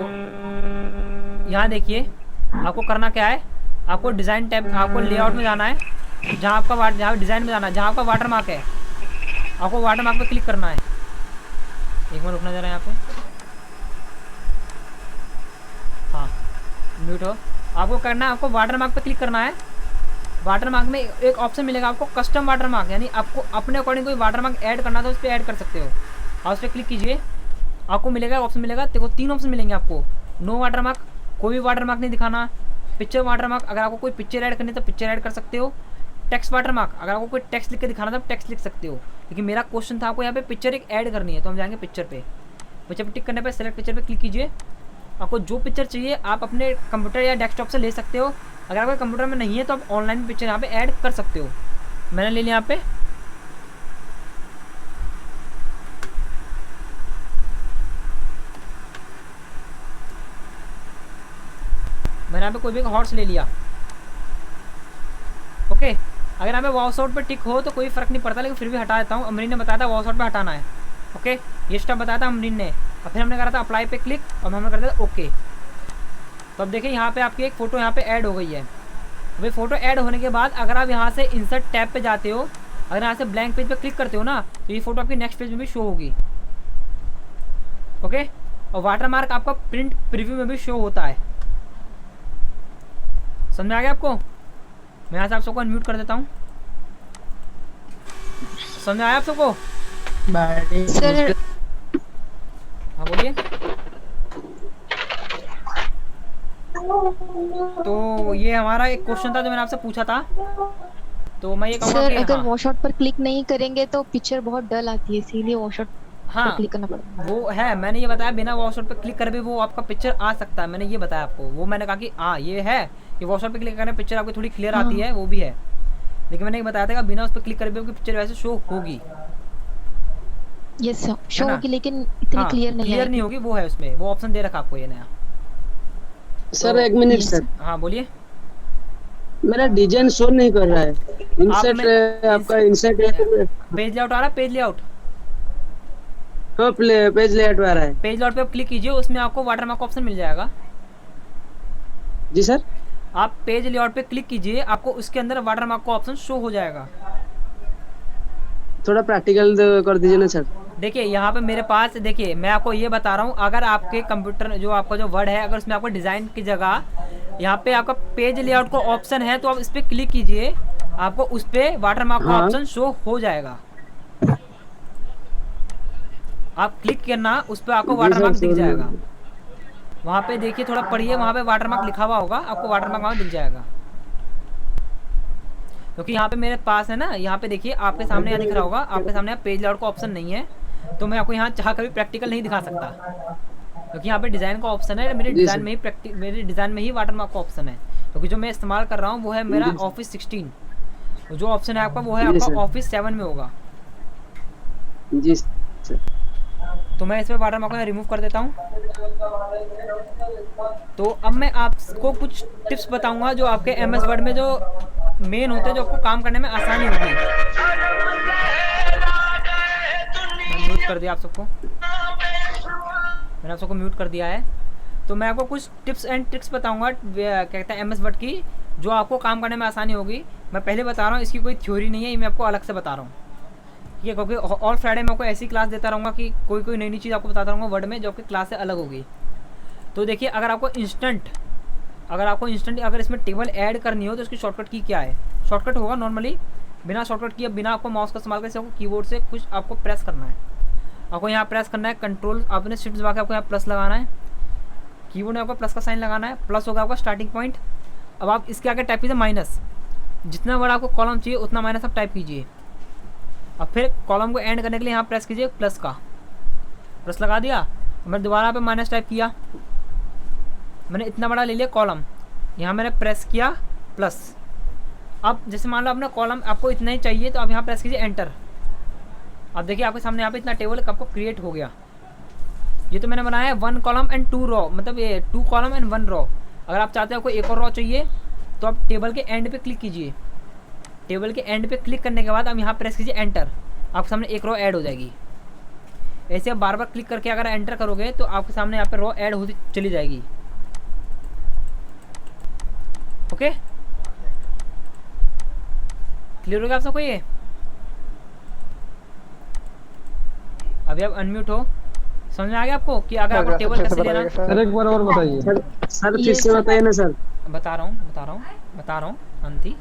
यहाँ देखिए आपको करना क्या है, आपको डिज़ाइन टैब, आपको लेआउट में जाना है, जहाँ आपका जहाँ डिज़ाइन में जाना है, जहाँ आपका वाटर मार्क है, आपको वाटर मार्क पे क्लिक करना है। एक बार रुकना जरा यहाँ पे, हाँ म्यूट हो। आपको करना है, आपको वाटर मार्क पे क्लिक करना है। वाटर मार्क में एक ऑप्शन मिलेगा आपको कस्टम वाटर मार्क, यानी आपको अपने अकॉर्डिंग कोई वाटर मार्क ऐड करना तो उस पर ऐड कर सकते हो। आप उस पर क्लिक कीजिए, आपको मिलेगा ऑप्शन मिलेगा, देखो 3 ऑप्शन मिलेंगे आपको। नो वाटर मार्क, कोई भी वाटर मार्क नहीं दिखाना। पिक्चर वाटर मार्क, अगर आपको कोई पिक्चर ऐड करनी है तो पिक्चर ऐड कर सकते हो। टेक्स्ट वाटर मार्क, अगर आपको कोई टेक्स्ट लिख के दिखाना था तो टेक्स्ट लिख सकते हो। लेकिन मेरा क्वेश्चन था आपको यहाँ पे पिक्चर एक ऐड करनी है, तो हम जाएंगे पिक्चर पे। पिक्चर पे टिक करने पे सेलेक्ट पिक्चर पे क्लिक कीजिए। आपको जो पिक्चर चाहिए आप अपने कंप्यूटर या डेस्कटॉप से ले सकते हो। अगर आपके कंप्यूटर में नहीं है तो आप ऑनलाइन पिक्चर यहाँ पे ऐड कर सकते हो। मैंने ले लिया यहाँ पे, मैंने यहाँ पे कोई भी हॉर्स ले लिया। ओके, अगर यहाँ पे वॉश आउट पे टिक हो तो कोई फ़र्क नहीं पड़ता, लेकिन फिर भी हटा देता हूँ। अमरीन ने बताया था वॉश आउट पे हटाना है। ओके, ये स्टेप बताया था अमरीन ने। और फिर हमने करा था अप्लाई पे क्लिक, और हमने कर दिया था ओके। तो अब देखिए यहाँ पे आपकी एक फ़ोटो यहाँ पे ऐड हो गई है। अभी फ़ोटो ऐड होने के बाद अगर आप यहाँ से इंसर्ट टैब पे जाते हो, अगर यहाँ से ब्लैंक पेज पे क्लिक करते हो ना, तो ये फ़ोटो आपकी नेक्स्ट पेज में भी शो होगी। ओके, और वाटर मार्क आपका प्रिंट प्रीव्यू में भी शो होता है। समझ में आ गया आपको? मैं यहाँ से आप सबको अनम्यूट कर देता हूँ। समझ में आया आप सबको? सर हाँ बोलिए। तो ये हमारा एक क्वेश्चन था जो मैंने आपसे पूछा था, तो मैं ये कहूँगा सर कि अगर हाँ, वॉश आउट पर क्लिक नहीं करेंगे तो पिक्चर बहुत डल आती है, इसीलिए वॉश आउट हाँ पर क्लिक करना पड़ता है। वो है, मैंने ये बताया बिना वॉश आउट पे क्लिक करे भी वो आपका पिक्चर आ सकता है। मैंने ये बताया आपको, वो मैंने कहा कि हाँ ये है कि वॉश आउट पे क्लिक करने पिक्चर आपकी थोड़ी क्लियर आती है, वो भी है। लेकिन मैंने ये बताया था कि बिना उस पर क्लिक करे भी आपकी पिक्चर वैसे शो होगी। यस सर, शो ना? होगी लेकिन इतनी हाँ, क्लियर नहीं क्लियर है। नहीं होगी, वो है उसमें, वो ऑप्शन दे रखा आपको ये नया। सर एक मिनट सर, हाँ बोलिए। मेरा डिजाइन शो नहीं कर रहा है। इंसर्ट आपका इंसर्ट पेज लेआउट आ रहा है, पेज लेआउट, हाँ पेज लेआउट आ रहा है। पेज लेआउट पे आप क्लिक कीजिए, उसमें आपको वाटर मार्क ऑप्शन मिल जाएगा। जी सर, आप पेज लेआउट पे क्लिक कीजिए, आपको उसके अंदर वाटर मार्क का ऑप्शन शो हो जाएगा। थोड़ा प्रैक्टिकल कर दीजिए ना सर। देखिए यहाँ पे मेरे पास, देखिए मैं आपको ये बता रहा हूँ, अगर आपके कंप्यूटर जो आपका जो वर्ड है, अगर उसमें आपको डिज़ाइन की जगह यहाँ पे आपका पेज लेआउट का ऑप्शन है, तो आप इस पर क्लिक कीजिए, आपको उस पर वाटर मार्क का ऑप्शन शो हो जाएगा। आप क्लिक करना, उस पर आपको वाटर मार्क दिख जाएगा। वहाँ पे देखिए, थोड़ा पढ़िए, वहाँ पे वाटर मार्क लिखा हुआ होगा, आपको वाटर मार्क वहाँ दिख जाएगा। क्योंकि यहाँ पे मेरे पास है ना, यहाँ पे देखिए आपके सामने यहाँ दिख रहा होगा, आपके सामने पेज लेआउट का ऑप्शन नहीं है, तो मैं आपको यहाँ चाह कभी प्रैक्टिकल नहीं दिखा सकता, क्योंकि यहाँ पे डिज़ाइन का ऑप्शन है। मेरे डिज़ाइन में ही वाटर मार्क का ऑप्शन है, क्योंकि जो मैं इस्तेमाल कर रहा हूँ वो है मेरा ऑफिस 16। जो ऑप्शन है आपका वो है जी आपका सर। ऑफिस 7 में होगा। जी सर। तो मैं इसमें वाटरमार्क को रिमूव कर देता हूँ। तो अब मैं आपको कुछ टिप्स बताऊंगा जो आपके MS वर्ड में जो मेन होते हैं, जो आपको काम करने में आसानी होगी। मैं म्यूट कर दिया आप सबको, मैंने आप सबको म्यूट कर दिया है। तो मैं आपको कुछ टिप्स एंड ट्रिक्स बताऊंगा क्या कहते हैं MS वर्ड की, जो आपको काम करने में आसानी होगी। मैं पहले बता रहा हूँ, इसकी कोई थ्योरी नहीं है, ये मैं आपको अलग से बता रहा हूँ। ये क्योंकि ऑल फ्राइडे मैं आपको ऐसी क्लास देता रहूँगा कि कोई नई चीज़ आपको बताता रहूँगा वर्ड में, जो आपकी क्लास से अलग होगी। तो देखिए, अगर आपको इंस्टेंट अगर इसमें टेबल ऐड करनी हो तो इसकी शॉर्टकट की क्या है। शॉर्टकट होगा नॉर्मली बिना शॉर्टकट किए, बिना आपको माउस का इस्तेमाल करके आपको कीबोर्ड से कुछ आपको प्रेस करना है। आपको यहाँ प्रेस करना है कंट्रोल, आपने शिफ्ट दबा के आपको यहाँ प्लस लगाना है, कीबोर्ड में आपको प्लस का साइन लगाना है, प्लस होगा आपका स्टार्टिंग पॉइंट। अब आप इसके आगे टाइप कीजिए माइनस, जितना बड़ा आपको कॉलम चाहिए उतना माइनस आप टाइप कीजिए। अब फिर कॉलम को एंड करने के लिए यहाँ प्रेस कीजिए प्लस का, प्लस लगा दिया। मैं दोबारा पे माइनस टाइप किया, मैंने इतना बड़ा ले लिया कॉलम, यहाँ मैंने प्रेस किया प्लस। अब जैसे मान लो अपना कॉलम आपको इतना ही चाहिए, तो आप यहाँ प्रेस कीजिए एंटर। अब देखिए आपके सामने यहाँ पे इतना टेबल आपको क्रिएट हो गया। ये तो मैंने बनाया है 1 कॉलम एंड 2 रो, मतलब ये 2 कॉलम एंड 1 रो। अगर आप चाहते हो कोई एक और रो चाहिए तो आप टेबल के एंड पे क्लिक कीजिए। टेबल के एंड पे क्लिक करने के बाद आप यहाँ प्रेस कीजिए एंटर, आपके सामने एक रो ऐड हो जाएगी। ऐसे आप बार बार क्लिक करके अगर एंटर करोगे तो आपके सामने यहाँ पे रो ऐड होती चली जाएगी। ओके, क्लियर हो गया आप सबको ये? अभी आप अनम्यूट हो, समझ में आ गया आपको कि अगर आपको टेबल कैसे लेना? सर एक बार और बताइए। सर फिर से बताइए ना सर। बता रहा हूँ अंति।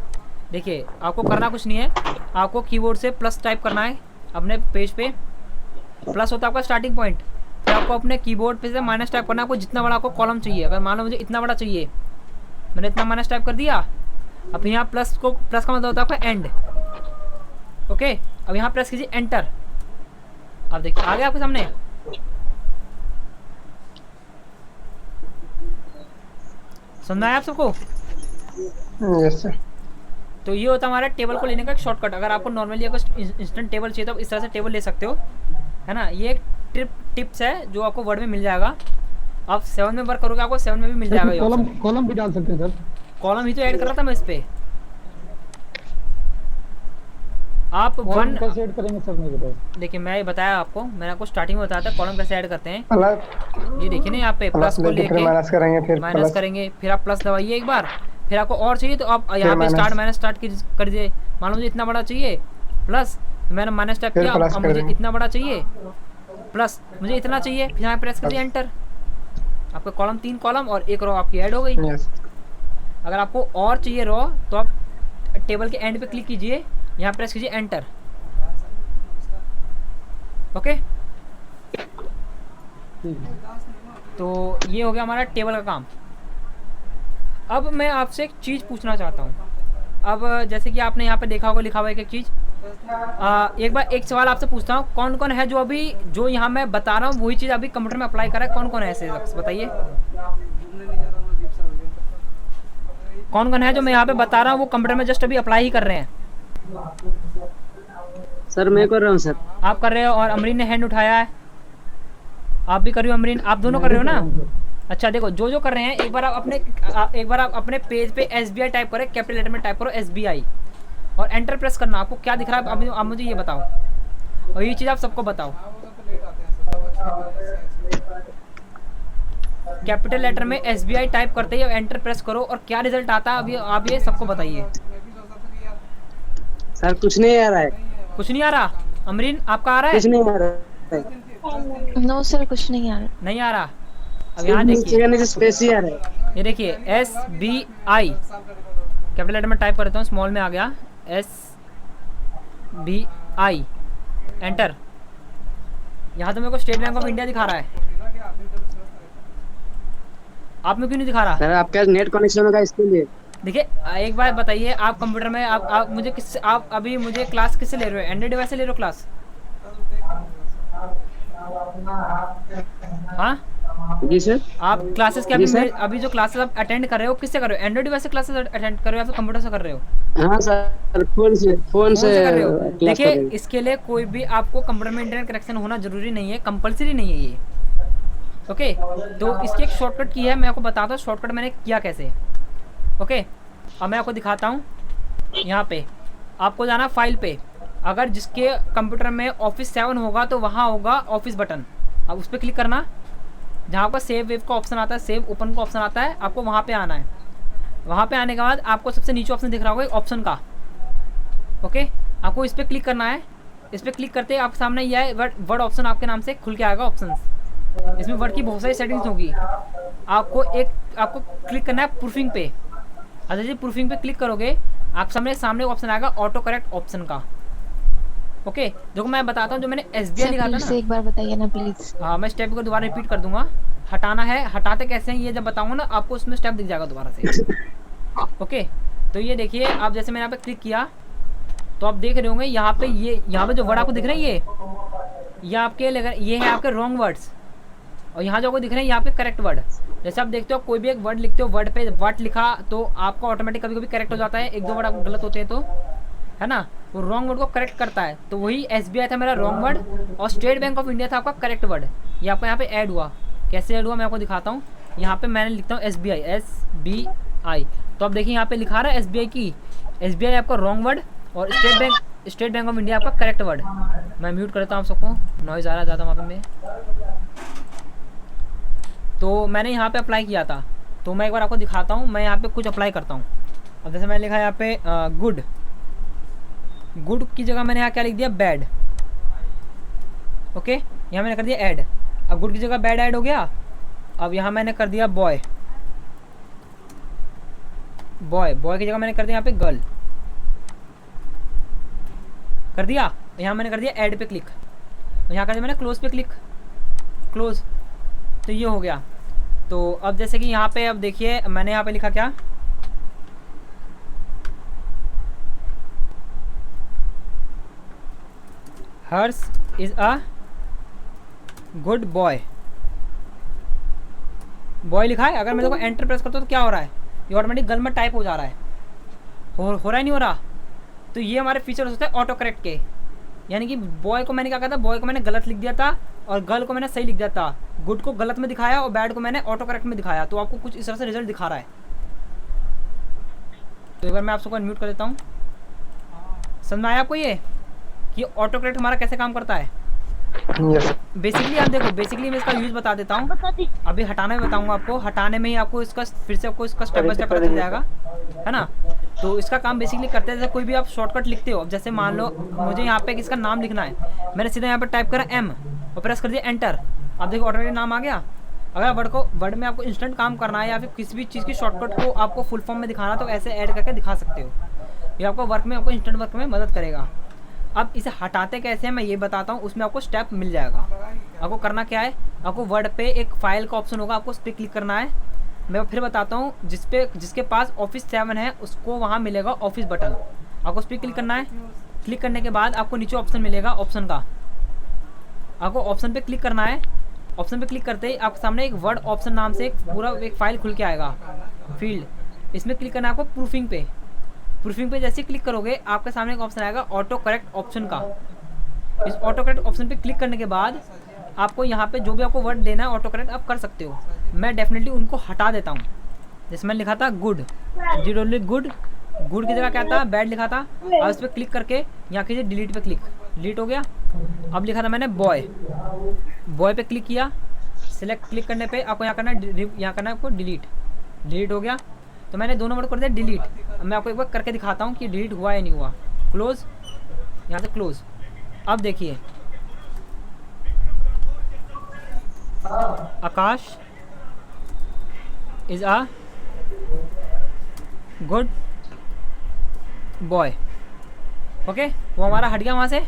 देखिए, आपको करना कुछ नहीं है, आपको कीबोर्ड से प्लस टाइप करना है अपने पेज पे। प्लस होता है आपका स्टार्टिंग पॉइंट, फिर आपको अपने कीबोर्ड पे से माइनस टाइप करना है। आपको जितना बड़ा आपको कॉलम चाहिए, अगर मान लो मुझे इतना बड़ा चाहिए, मैंने इतना माइनस टाइप कर दिया। अब यहाँ प्लस का मतलब होता है आपका एंड। ओके, अब यहाँ प्रेस कीजिए एंटर। अब देखिए आ गया आपके सामने। सुनना है आप सबको? Yes sir. तो ये होता है हमारा टेबल को लेने का एक शॉर्टकट। अगर आपको नॉर्मली अगर इंस्टेंट टेबल चाहिए तो इस तरह से टेबल ले सकते हो, है ना। ये एक टिप्स है जो आपको वर्ड में मिल जाएगा। आप 7 में वर्क करोगे, आपको 7 में भी मिल जाएगा। कॉलम भी डाल सकते हैं सर। कॉलम ही तो ऐड कर रहा था मैं इस पे। आप कॉलम कैसे ऐड करेंगे सर, नहीं बताया। देखिए, मैं ये बताया आपको, मैंने आपको स्टार्टिंग में बताया था कॉलम कैसे ऐड करते हैं। प्लस ये देखिए ना, यहाँ पे प्लस को लेके माइनस करेंगे, फिर माइनस करेंगे, फिर आप प्लस दबाइए एक बार। फिर आपको और चाहिए तो आप यहाँ पे स्टार्ट माइनस स्टार्ट कर दीजिए। मान लो मुझे इतना बड़ा चाहिए प्लस, तो मैंने माइनस टाइप किया। अब मुझे इतना बड़ा चाहिए प्लस, मुझे इतना चाहिए, फिर यहाँ प्रेस कीजिए एंटर। आपका कॉलम 3 कॉलम और एक रो आपकी ऐड हो गई। अगर आपको और चाहिए रो तो आप टेबल के एंड पे क्लिक कीजिए, यहाँ प्रेस कीजिए एंटर। ओके, तो ये हो गया हमारा टेबल का काम। अब मैं आपसे एक चीज़ पूछना चाहता हूँ। अब जैसे कि आपने यहाँ पे देखा होगा लिखा हुआ है एक चीज़। एक बार एक सवाल आपसे पूछता हूँ, कौन कौन है जो यहाँ मैं बता रहा हूँ वही चीज़ अभी कंप्यूटर में अप्लाई कर रहा है? कौन कौन है ऐसे शख्स, बताइए। कौन कौन है जो मैं यहाँ पे बता रहा हूँ वो कंप्यूटर में जस्ट अभी अप्लाई ही कर रहे हैं? सर मैं कर रहा हूँ सर। आप कर रहे हो और अमरीन ने हैंड उठाया है। आप भी कर रहे हो अमरीन, आप दोनों कर रहे हो ना? अच्छा देखो, जो कर रहे हैं एक बार आप अपने पेज पे SBI टाइप करें, कैपिटल लेटर में टाइप करो SBI और एंटर प्रेस करना। आपको क्या दिख रहा है आप मुझे ये बताओ, और ये चीज़ आप सबको बताओ। कैपिटल लेटर में SBI टाइप करते ही एंटर प्रेस करो और क्या रिजल्ट आता है अभी आप ये सबको बताइए। सर कुछ नहीं आ रहा है। कुछ नहीं आ रहा? अमरीन आपका आ रहा है? कुछ नहीं आ रहा है। नो सर, कुछ नहीं आ रहा। नहीं आ रहा? अब यहाँ देखिए, स्पेस ही आ रहा है। ये देखिए SBI कैपिटल लेटर में टाइप करता हूँ, स्मॉल में आ गया SBI एंटर। यहाँ तो मेरे को स्टेट बैंक ऑफ इंडिया दिखा रहा है, आप में क्यों नहीं दिखा रहा? सर आपका नेट कनेक्शन होगा इसके लिए। देखिए, एक बार बताइए, आप कंप्यूटर में आप मुझे किस आप अभी मुझे क्लास किससे ले रहे हो? एंड्रॉइड डिवाइस से ले रहे हो क्लास? हाँ, जी सर। आप क्लासेस के जी अभी सर। अभी जो क्लासेस आप अटेंड कर रहे हो किससे कर रहे हो? एंड्रॉइड डिवाइस से क्लासेस अटेंड कर रहे हो या फिर कंप्यूटर से कर रहे हो? हाँ सर, फोन से फोन से कर रहे हो। क्लास कर देखिए रहे हैं। इसके लिए कोई भी आपको कंप्यूटर में इंटरनेट कनेक्शन होना जरूरी नहीं है, कंपलसरी नहीं है ये। ओके, तो इसकी एक शॉर्टकट की है, मैं आपको बताता हूँ शॉर्टकट मैंने किया कैसे। ओके, अब मैं आपको दिखाता हूँ। यहाँ पे आपको जाना फाइल पे, अगर जिसके कंप्यूटर में ऑफिस 7 होगा तो वहाँ होगा ऑफिस बटन, अब उस पर क्लिक करना। जहाँ आपका सेव वेव का ऑप्शन आता है, सेव ओपन का ऑप्शन आता है, आपको वहाँ पे आना है। वहाँ पे आने के बाद आपको सबसे नीचे ऑप्शन दिख रहा होगा ऑप्शन का। ओके, आपको इस पर क्लिक करना है। इस पर क्लिक करते आपके सामने यह है वर्ड ऑप्शन आपके नाम से खुल के आएगा ऑप्शंस। इसमें वर्ड की बहुत सारी सेटिंग्स होगी। आपको क्लिक करना है प्रूफिंग पे। अच्छा जी, प्रूफिंग पे क्लिक करोगे आप सामने ऑप्शन आएगा ऑटो करेक्ट ऑप्शन का। ओके, देखो मैं बताता हूँ जो मैंने SBI लिखा था ना, एक बार बताइए ना प्लीज। हाँ मैं स्टेप को दोबारा रिपीट कर दूंगा। हटाना है, हटाते कैसे हैं ये जब बताऊंगा ना आपको उसमें स्टेप दिख जाएगा दोबारा से। ओके, तो ये देखिए आप जैसे मैंने यहाँ पे क्लिक किया तो आप देख रहे होंगे यहाँ पे जो वर्ड आपको दिख रहे हैं ये आपके ये है आपके रॉन्ग वर्ड्स, और यहाँ जो आपको दिख रहे हैं यहाँ पे करेक्ट वर्ड। जैसे आप देखते हो कोई भी एक वर्ड लिखते हो, वर्ड पे वर्ड लिखा तो आपका ऑटोमेटिक कभी कभी करेक्ट हो जाता है, एक दो वर्ड आपको गलत होते हैं तो, है ना, वो रॉन्ग वर्ड को करेक्ट करता है। तो वही SBI था मेरा रॉन्ग वर्ड और स्टेट बैंक ऑफ इंडिया था आपका करेक्ट वर्ड। ये आपको यहाँ पे ऐड हुआ, कैसे ऐड हुआ मैं आपको दिखाता हूँ। यहाँ पे मैंने लिखता हूँ SBI, SBI, तो आप देखिए यहाँ पे लिखा रहा है SBI की, SBI आपका रॉन्ग वर्ड और स्टेट बैंक ऑफ इंडिया आपका करेक्ट वर्ड। मैं म्यूट करता हूँ आप सबको, नॉइज़ आ रहा ज़्यादा वहाँ पे मैं। तो मैंने यहाँ पे अप्लाई किया था, तो मैं एक बार आपको दिखाता हूँ। मैं यहाँ पे कुछ अप्लाई करता हूँ। अब जैसे मैंने लिखा यहाँ पे गुड की जगह मैंने यहाँ क्या लिख दिया, बैड। ओके, यहाँ मैंने कर दिया ऐड। अब गुड की जगह बैड ऐड हो गया। अब यहाँ मैंने कर दिया बॉय की जगह मैंने कर दिया यहाँ पे गर्ल कर दिया। यहाँ मैंने कर दिया ऐड पे क्लिक, यहाँ कर दिया मैंने क्लोज पे क्लिक, क्लोज। तो ये हो गया। तो अब जैसे कि यहाँ पे अब देखिए मैंने यहाँ पे लिखा क्या, हर्ष इज अ गुड बॉय लिखा है। अगर मैं देखो एंटर प्रेस करता हूँ तो क्या हो रहा है, ये ऑटोमेटिक गर्ल में टाइप हो जा रहा है, हो रहा ही नहीं हो रहा। तो ये हमारे फीचर होते हैं ऑटो करेक्ट के, यानी कि बॉय को मैंने क्या कहा था, बॉय को मैंने गलत लिख दिया था और गर्ल को मैंने सही लिख दिया था, गुड को गलत में दिखाया और बैड को मैंने ऑटो करेक्ट में दिखाया। तो आपको कुछ इस तरह से रिजल्ट दिखा रहा है। तो एक बार मैं आप सबको अनम्यूट कर देता हूँ। समझ में आया आपको ये कि ऑटो करेक्ट हमारा कैसे काम करता है? बेसिकली आप देखो, बेसिकली मैं इसका यूज बता देता हूँ। अभी हटाने में बताऊंगा आपको, हटाने में ही आपको इसका फिर से आपको इसका स्टेप बाय स्टेप पता चल जाएगा, है ना। तो इसका काम बेसिकली करते हैं जैसे कोई भी आप शॉर्टकट लिखते हो। अब जैसे मान लो मुझे यहाँ पे किसका नाम लिखना है, मैंने सीधा यहाँ पे टाइप करा M और प्रेस कर दिया एंटर। अब देखो ऑटोमेटिक नाम आ गया। अगर वर्ड में आपको इंस्टेंट काम करना है या फिर किसी भी चीज़ की शॉर्टकट को आपको फुल फॉर्म में दिखाना तो ऐसे ऐड करके दिखा सकते हो। ये आपको वर्क में, आपको इंस्टेंट वर्क में मदद करेगा। अब इसे हटाते कैसे हैं मैं ये बताता हूँ, उसमें आपको स्टेप मिल जाएगा। आपको करना क्या है, आपको वर्ड पे एक फाइल का ऑप्शन होगा, आपको उस पर क्लिक करना है। मैं फिर बताता हूँ, जिसके पास ऑफिस 7 है उसको वहाँ मिलेगा ऑफिस बटन, आपको उस पर क्लिक करना है। क्लिक करने के बाद आपको नीचे ऑप्शन मिलेगा ऑप्शन का, आपको ऑप्शन पे क्लिक करना है। ऑप्शन पे क्लिक करते ही आपके सामने एक वर्ड ऑप्शन नाम से एक फाइल खुल के आएगा, फील्ड। इसमें क्लिक करना है आपको प्रूफिंग पे। प्रूफिंग पे जैसे क्लिक करोगे आपके सामने एक ऑप्शन आएगा ऑटो करेक्ट ऑप्शन का। इस ऑटो करेक्ट ऑप्शन पे क्लिक करने के बाद आपको यहाँ पे जो भी आपको वर्ड देना है ऑटो करेक्ट आप कर सकते हो। मैं डेफिनेटली उनको हटा देता हूँ। जैसे मैंने लिखा था गुड, गुड की जगह क्या था, बैड लिखा था। अब इस पर क्लिक करके यहाँ कीजिए डिलीट पे क्लिक, डिलीट हो गया। अब लिखा था मैंने बॉय पे क्लिक किया, सिलेक्ट क्लिक करने पे आपको यहाँ करना है आपको डिलीट हो गया। तो मैंने दोनों वर्ड कर दिया डिलीट। अब मैं आपको एक बार करके दिखाता हूँ कि डिलीट हुआ या नहीं हुआ। क्लोज, यहाँ से क्लोज। अब देखिए Akash is a good boy. Okay, वो हमारा हट गया वहाँ से।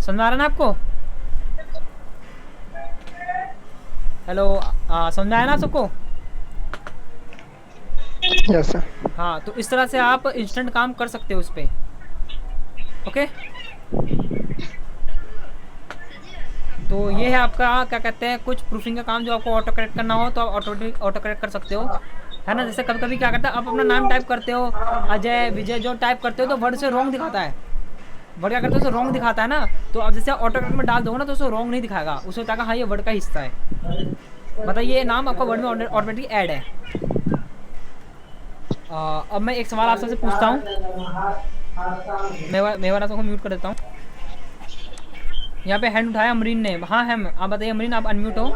समझ आ रहा ना आपको? हेलो, समझ आया ना सबको? Yes sir. हाँ, तो इस तरह से आप इंस्टेंट काम कर सकते हो उस पर। ओके, तो ये है आपका क्या कहते हैं कुछ प्रूफिंग का काम जो आपको ऑटो करेक्ट करना हो तो आप ऑटो करेक्ट कर सकते हो, है ना। जैसे कभी कभी क्या करता है आप अपना नाम टाइप करते हो अजय विजय जो टाइप करते हो तो वर्ड से रॉन्ग दिखाता है, वर्ड क्या करते हो तो रॉन्ग दिखाता है ना। तो अब जैसे ऑटो करेक्ट में डाल दोगे ना तो उसको रॉन्ग नहीं दिखाएगा, उसको बताएगा हाँ ये वर्ड का हिस्सा है। बताइए नाम आपका वर्ड में ऑटोमेटिक ऐड है। अब मैं एक सवाल आपसे पूछता हूँ, मैं वाला सबको म्यूट कर देता हूँ। यहाँ पे हैंड उठाया अमरीन ने, हाँ है, आप बताइए अमरीन आप अनम्यूट हो।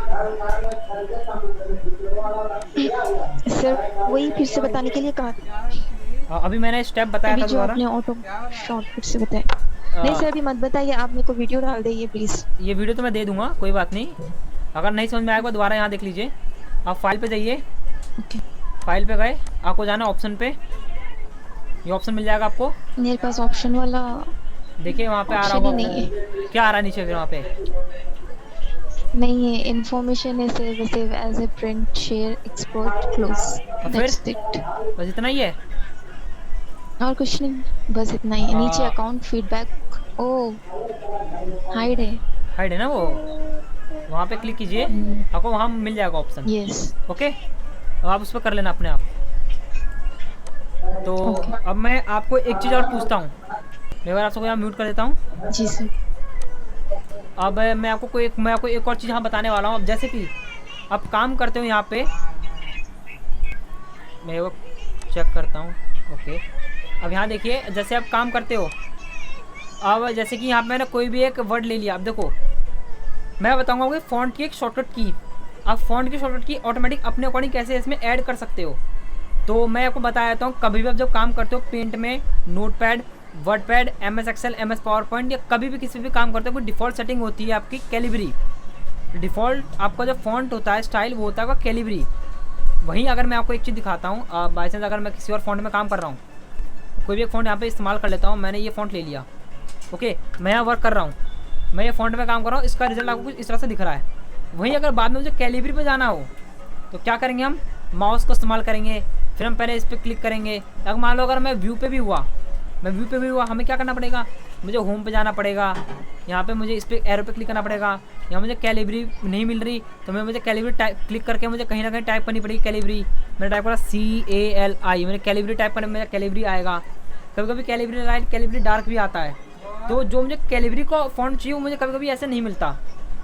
सर वही फिर से बताने के लिए कहा। अभी मैंने स्टेप बताया था जो आपने ऑटो शॉर्ट फिर से बताया। नहीं सर अभी मत बताइए, आप मेरे को वीडियो डाल दीजिए प्लीज। ये वीडियो तो मैं दे दूंगा, कोई बात नहीं। अगर नहीं समझ में आएगा दोबारा यहाँ देख लीजिए। आप फाइल पे जाइए, फाइल पे गए, आपको जाना ऑप्शन पे, ये ऑप्शन मिल जाएगा आपको। मेरे पास ऑप्शन वाला देखिए वहाँ पे आ रहा होगा, नहीं है क्या आ रहा है नीचे फिर वहाँ पे नहीं है। इन्फॉर्मेशन है save as a print share export close, that's it. बस इतना ही है और कुछ नहीं, बस इतना ही। नीचे अकाउंट फीडबैक, ओ हाइड है ना वो, वहाँ पे क्लिक कीजिए, आपको वहाँ मिल जाएगा ऑप्शन। यस ओके, अब आप उस पर कर लेना अपने आप। तो अब मैं आपको एक चीज़ और पूछता हूँ, मैं बार आपको यहाँ म्यूट कर देता हूँ। जी सर। अब मैं आपको एक और चीज़ यहाँ बताने वाला हूँ। अब जैसे कि आप काम करते हो यहाँ पे, मैं वो चेक करता हूँ। ओके, अब यहाँ देखिए जैसे आप काम करते हो, अब जैसे कि यहाँ पे मैंने कोई भी एक वर्ड ले लिया। अब देखो मैं बताऊँगा कि फ़ॉन्ट की एक शॉर्टकट की, आप फ़ॉन्ट की शॉर्टकट की ऑटोमेटिक अपने अकॉर्डिंग कैसे इसमें ऐड कर सकते हो। तो मैं आपको बता देता हूँ, कभी भी आप जब काम करते हो पेंट में, Notepad, WordPad, MS Excel, MS PowerPoint, या कभी भी किसी भी काम करते हो, कोई डिफ़ॉल्ट सेटिंग होती है आपकी कैलिबरी। डिफ़ॉल्ट आपका जो फ़ॉन्ट होता है स्टाइल वो होता है आपका कैलिबरी। वहीं अगर मैं आपको एक चीज़ दिखाता हूँ, बाई चांस अगर मैं किसी और फ़ॉन्ट में काम कर रहा हूँ, कोई भी एक फ़ॉन्ट यहाँ पे इस्तेमाल कर लेता हूँ, मैंने ये फ़ॉन्ट ले लिया। ओके, मैं यहाँ वर्क कर रहा हूँ, मैं ये फ़ॉन्ट में काम कर रहा हूँ, इसका रिजल्ट आपको कुछ इस तरह से दिख रहा है। वहीं अगर बाद में मुझे कैलिबरी पे जाना हो तो क्या करेंगे, हम माउस को इस्तेमाल करेंगे, फिर हम पहले इस पर क्लिक करेंगे। अगर मान लो अगर मैं व्यू पे भी हुआ, हमें क्या करना पड़ेगा, मुझे होम पे जाना पड़ेगा, यहाँ पे मुझे इस पर एरो पे क्लिक करना पड़ेगा। यहाँ मुझे कैलिबरी नहीं मिल रही तो मुझे कैलिबरी क्लिक करके मुझे कहीं ना कहीं टाइप करनी पड़ेगी कैलिबरी। मैंने टाइप करा CALI, मैंने कैलिबरी टाइप करने में मेरा कैलिबरी आएगा। कभी कभी कैलिबरी लाइट, कैलिबरी डार्क भी आता है। तो जो मुझे कैलिबरी का फ़ॉन्ट चाहिए वो मुझे कभी कभी ऐसे नहीं मिलता,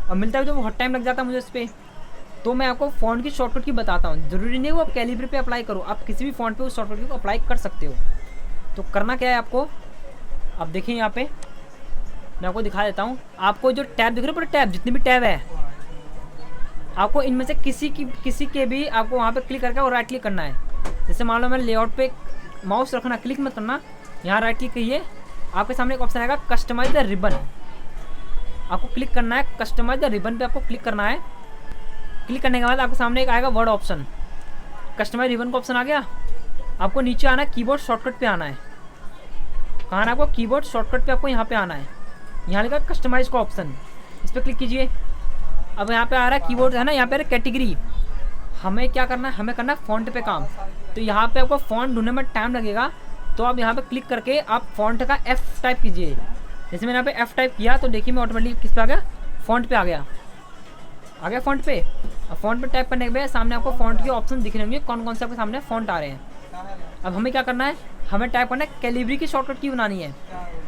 और मिलता है तो बहुत टाइम लग जाता है मुझे इस पर। तो मैं आपको फ़ॉन्ट की शॉर्टकट की बताता हूँ, ज़रूरी नहीं वो आप कैलिबरी पे अप्लाई करो, आप किसी भी फ़ॉन्ट पे उस शॉर्टकट को अप्लाई कर सकते हो। तो करना क्या है आपको, आप देखिए यहाँ पे मैं आपको दिखा देता हूँ। आपको जो टैब दिख रहे हैं, पूरे टैब जितने भी टैब है, आपको इनमें से किसी के भी आपको वहाँ पे क्लिक करके और राइट क्लिक करना है। जैसे मान लो मैंने लेआउट पे माउस रखना, क्लिक मत करना, यहाँ राइट क्लिक करिए, आपके सामने एक ऑप्शन आएगा कस्टमाइज द रिबन, आपको क्लिक करना है। कस्टमाइज द रिबन पे आपको क्लिक करना है। क्लिक करने के बाद आपके सामने एक आएगा वर्ड ऑप्शन, कस्टमाइज रिबन का ऑप्शन आ गया। आपको नीचे आना है, कीबोर्ड शॉर्टकट पे आना है। कहाँ ना आपको कीबोर्ड शॉर्टकट पे आपको यहाँ पे आना है, यहाँ लिखा कस्टमाइज का ऑप्शन, इस पर क्लिक कीजिए। अब यहाँ पे आ रहा है कीबोर्ड है ना, यहाँ पे कैटेगरी, हमें क्या करना है, हमें करना है फ़ॉन्ट पे काम। तो यहाँ पे आपको फ़ॉन्ट ढूंढने में टाइम लगेगा, तो आप यहाँ पे क्लिक करके आप फ़ॉन्ट का F टाइप कीजिए। जैसे मैंने यहाँ पे F टाइप किया तो देखिए मैं ऑटोमेटिक किस पे आ गया, फ़ॉन्ट पे आ गया फ़ॉन्ट पे। अब फ़ॉन्ट पे टाइप करने के बाद सामने आपको फ़ॉन्ट के ऑप्शन दिख रहे होंगे, कौन कौन से आपके सामने फ़ॉन्ट आ रहे हैं। अब हमें क्या करना है, हमें टाइप करना है कैलिबरी की शॉर्टकट की बनानी है।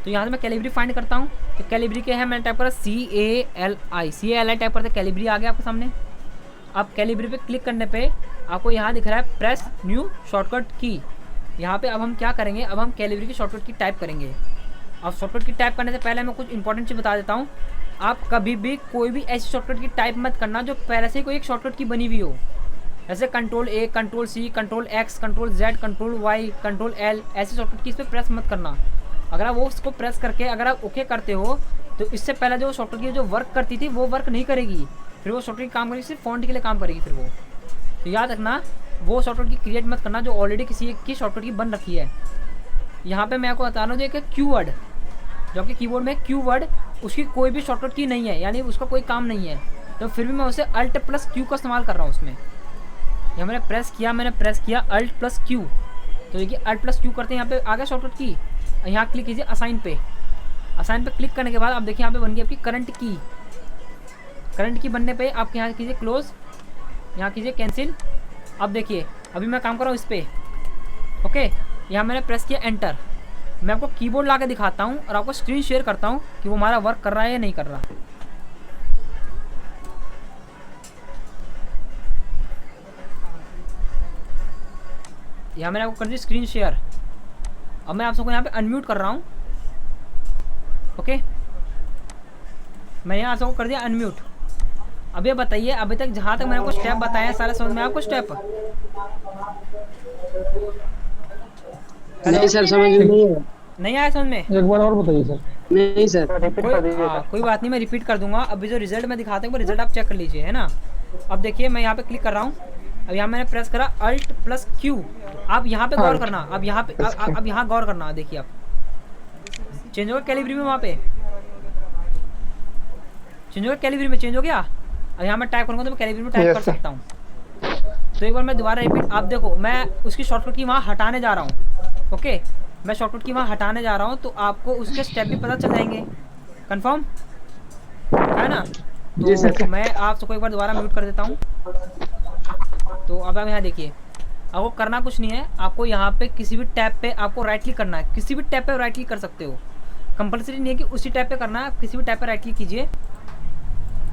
तो यहाँ से मैं कैलिबरी फाइंड करता हूँ, तो कैलिबरी के है, मैंने टाइप करा CALI टाइप करते कैलिबरी आ गया आपके सामने। अब कैलिबरी पे क्लिक करने पे आपको यहाँ दिख रहा है प्रेस न्यू शॉर्टकट की। यहाँ पे अब हम क्या करेंगे, अब हम कैलिबरी की शॉर्टकट की टाइप करेंगे। अब शॉर्टकट की टाइप करने से पहले मैं कुछ इंपॉर्टेंट चीज़ बता देता हूँ। आप कभी भी कोई भी ऐसी शॉर्टकट की टाइप मत करना जो पहले से ही कोई एक शॉर्टकट की बनी हुई हो। जैसे Ctrl+A, Ctrl+C, Ctrl+X, Ctrl+Z, Ctrl+Y, Ctrl+L, ऐसी शॉर्टकट की इस पर प्रेस मत करना। अगर आप वो उसको प्रेस करके अगर आप ओके करते हो तो इससे पहले जो शॉर्टकट की जो वर्क करती थी वो वर्क नहीं करेगी, फिर वो शॉर्टकट की काम करेगी, सिर्फ फ़ॉन्ट के लिए काम करेगी फिर वो। तो याद रखना, वो शॉर्टकट की क्रिएट मत करना जो ऑलरेडी किसी की शॉर्टकट की बन रखी है। यहाँ पे मैं आपको बता रहा हूँ, जो एक कीवर्ड जो आपके कीबोर्ड में कीवर्ड, उसकी कोई भी शॉर्टकट की नहीं है, यानी उसका कोई काम नहीं है, तो फिर भी मैं उसे Alt+Q का इस्तेमाल कर रहा हूँ उसमें। यहाँ मैंने प्रेस किया Alt+Q, तो देखिए Alt+Q करते हैं, यहाँ पे आ गया शॉर्टकट की। यहाँ क्लिक कीजिए असाइन पे क्लिक करने के बाद अब देखिए यहाँ पे बन गई आपकी करंट की। करंट की बनने पे आप यहाँ कीजिए क्लोज, यहाँ कीजिए कैंसिल। अब देखिए अभी मैं काम कर रहा हूँ इस पर, ओके। यहाँ मैंने प्रेस किया एंटर। मैं आपको कीबोर्ड ला के दिखाता हूँ और आपको स्क्रीन शेयर करता हूँ कि वो हमारा वर्क कर रहा है या नहीं कर रहा। यहाँ मैंने आपको कर दी स्क्रीन शेयर। अब मैं आप सबको यहाँ पे अनम्यूट कर रहा हूँ, ओके। मैं यहाँ आप सबको कर दिया अनम्यूट। अब ये बताइए अभी तक जहाँ तक मैंने आपको स्टेप बताया सारा समझ में आपको स्टेप? नहीं सर, समझ में नहीं है। नहीं आया समझ में? एक बार और बताइए सर। नहीं सर। कोई बात नहीं, मैं रिपीट कर दूंगा। अभी जो रिजल्ट मैं दिखाता हूँ वो रिजल्ट आप चेक कर लीजिए, है ना। अब देखिए मैं यहाँ पे क्लिक कर रहा हूँ। अब यहाँ मैंने प्रेस करा अल्ट प्लस क्यू। आप यहाँ पे गौर करना, अब यहाँ पे अब यहाँ गौर करना। देखिए आप चेंज हो गया कैलिबरी में, वहाँ पे चेंज हो गया कैलिबरी में, चेंज हो गया। अब यहाँ मैं टाइप करूँगा तो मैं कैलिबरी में टाइप कर सकता हूँ। तो एक बार मैं दोबारा रिपीट, आप देखो मैं उसकी शॉर्टकट की वहाँ हटाने जा रहा हूँ, ओके। मैं शॉर्टकट की वहाँ हटाने जा रहा हूँ तो आपको उसके स्टेप भी पता चल जाएंगे। कंफर्म है ना? तो मैं आप सबको एक बार दोबारा म्यूट कर देता हूँ। तो अब आप यहाँ देखिए, आपको करना कुछ नहीं है। आपको यहाँ पे किसी भी टैब पे आपको राइट क्लिक करना है। किसी भी टैब पे राइट क्लिक कर सकते हो, कंपलसरी नहीं है कि उसी टैब पे करना है। आप किसी भी टैब पे राइट क्लिक कीजिए।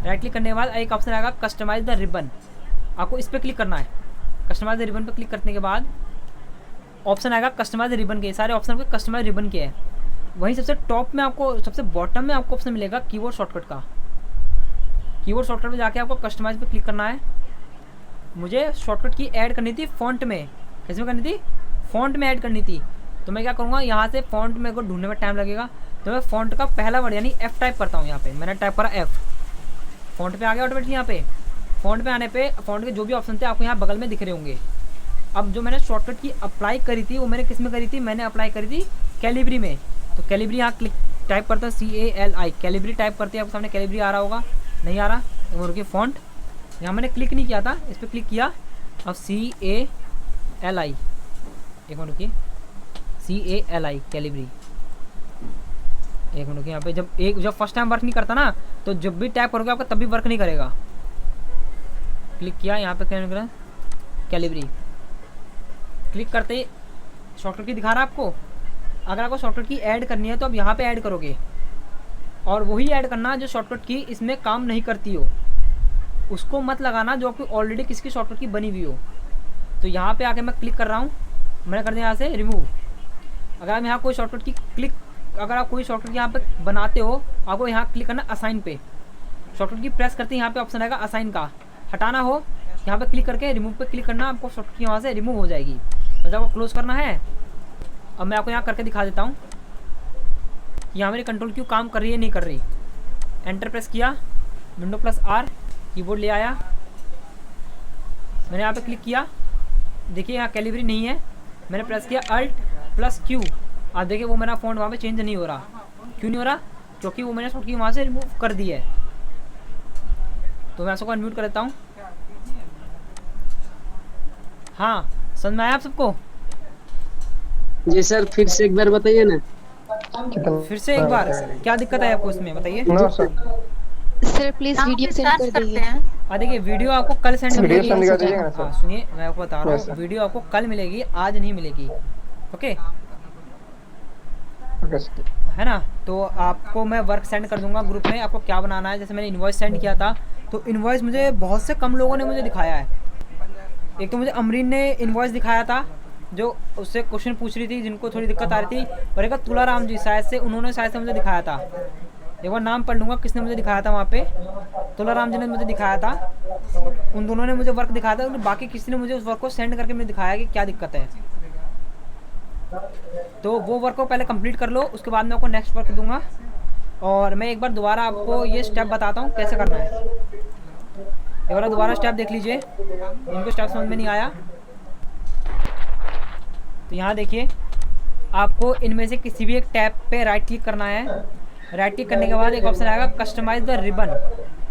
राइट क्लिक करने के बाद एक ऑप्शन आएगा कस्टमाइज द रिबन, आपको इस पर क्लिक करना है। कस्टमाइज द रिबन पर क्लिक करने के बाद ऑप्शन आएगा कस्टमाइज रिबन के। सारे ऑप्शन पे कस्टमाइज रिबन के हैं। वहीं सबसे टॉप में आपको, सबसे बॉटम में आपको ऑप्शन मिलेगा कीबोर्ड शॉर्टकट का। कीबोर्ड शॉर्टकट में जाके आपको कस्टमाइज पे क्लिक करना है। मुझे शॉर्टकट की ऐड करनी थी फॉन्ट में। कैसे में करनी थी? फॉन्ट में ऐड करनी थी। तो मैं क्या करूँगा, यहाँ से फॉन्ट मेरे को ढूंढने में टाइम लगेगा, तो मैं फॉन्ट का पहला वर्ड यानी F टाइप करता हूँ। यहाँ पे मैंने टाइप करा F, फॉन्ट पे आ गया ऑटोमेटिकली। यहाँ पे फॉन्ट पे आने पे फॉन्ट के जो भी ऑप्शन थे आपको यहाँ बगल में दिख रहे होंगे। अब जो मैंने शॉर्टकट की अप्लाई करी थी वो मैंने किस में करी थी? मैंने अप्लाई करी थी कैलिबरी में। तो कैलिबरी यहाँ क्लिक टाइप करता है CALI, कैलिबरी टाइप करते हैं। आपके सामने कैलिबरी आ रहा होगा, नहीं आ रहा? वो रुकिए, फॉन्ट यहाँ मैंने क्लिक नहीं किया था, इस पर क्लिक किया। अब CALI, एक मिनट रुकिए, CALI कैलिबरी। एक मिनट रुकिए, यहाँ पे जब फर्स्ट टाइम वर्क नहीं करता ना, तो जब भी टाइप करोगे आपका तब भी वर्क नहीं करेगा। क्लिक किया, यहाँ पे कैलिबरी क्लिक करते ही शॉर्टकट की दिखा रहा है आपको। अगर आपको शॉर्टकट की ऐड करनी है तो आप यहाँ पे ऐड करोगे, और वही ऐड करना जो शॉर्टकट की इसमें काम नहीं करती हो। उसको मत लगाना जो आपकी ऑलरेडी किसकी शॉर्टकट की बनी हुई हो। तो यहाँ पे आके मैं क्लिक कर रहा हूँ, मैंने कर दिया यहाँ से रिमूव। अगर आप यहाँ कोई शॉर्टकट की क्लिक, अगर आप कोई शॉर्टकट यहाँ पे बनाते हो, आपको यहाँ क्लिक करना असाइन पे। शॉर्टकट की प्रेस करते ही यहाँ पे ऑप्शन आएगा असाइन का। हटाना हो यहाँ पे क्लिक करके रिमूव पे क्लिक करना, आपको शॉर्टकट की वहाँ से रिमूव हो जाएगी। बस आपको क्लोज करना है। अब मैं आपको यहाँ करके दिखा देता हूँ। यहाँ मेरी कंट्रोल क्यू काम कर रही है नहीं कर रही। एंटर प्रेस किया, विंडो प्लस R, कीबोर्ड ले आया, मैंने यहाँ पे क्लिक किया। देखिए यहाँ कैलिबरी नहीं है, मैंने प्रेस किया अल्ट प्लस क्यू। आप देखिए वो मेरा फ़ॉन्ट वहाँ पे चेंज नहीं हो रहा। क्यों नहीं हो रहा? क्योंकि वो मैंने शॉर्टकट की वहाँ से रिमूव कर दी है। तो मैं सबको अनम्यूट कर देता हूँ। हाँ, समझ में आया आप सबको? जी सर, फिर से एक बार बताइए ना। फिर से एक बार, क्या दिक्कत है आपको इसमें बताइए? सर प्लीज वीडियो सेंड कर दीजिए। देखिए वीडियो आपको कल सेंड मिलेगी। हाँ, सुनिए मैं आपको बता रहा हूँ, वीडियो आपको कल मिलेगी, आज नहीं मिलेगी, ओके? है ना? तो आपको मैं वर्क सेंड कर दूंगा ग्रुप में, आपको क्या बनाना है। जैसे मैंने इनवॉइस सेंड किया था, तो इनवॉइस मुझे बहुत से कम लोगों ने मुझे दिखाया है। एक तो मुझे अमरीन ने इनवॉइस दिखाया था, जो उससे क्वेश्चन पूछ रही थी, जिनको थोड़ी दिक्कत आ रही थी। और एक तुलाराम जी शायद से, उन्होंने शायद से मुझे दिखाया था। एक बार नाम पढ़ लूँगा किसने मुझे दिखाया था वहाँ पे। तुलाराम जी ने मुझे दिखाया था, उन दोनों ने मुझे वर्क दिखाया था। बाकी किसी ने मुझे उस वर्क को सेंड करके मुझे दिखाया कि क्या दिक्कत है। तो वो वर्क को पहले कंप्लीट कर लो, उसके बाद मैं आपको नेक्स्ट वर्क दूंगा। और मैं एक बार दोबारा आपको ये स्टेप बताता हूँ कैसे करना है। एक बार दोबारा स्टेप देख लीजिए, इनको स्टेप समझ में नहीं आया तो यहाँ देखिए, आपको इनमें से किसी भी एक टैब पे राइट क्लिक करना है। राइट क्लिक करने के बाद एक ऑप्शन आएगा कस्टमाइज द रिबन,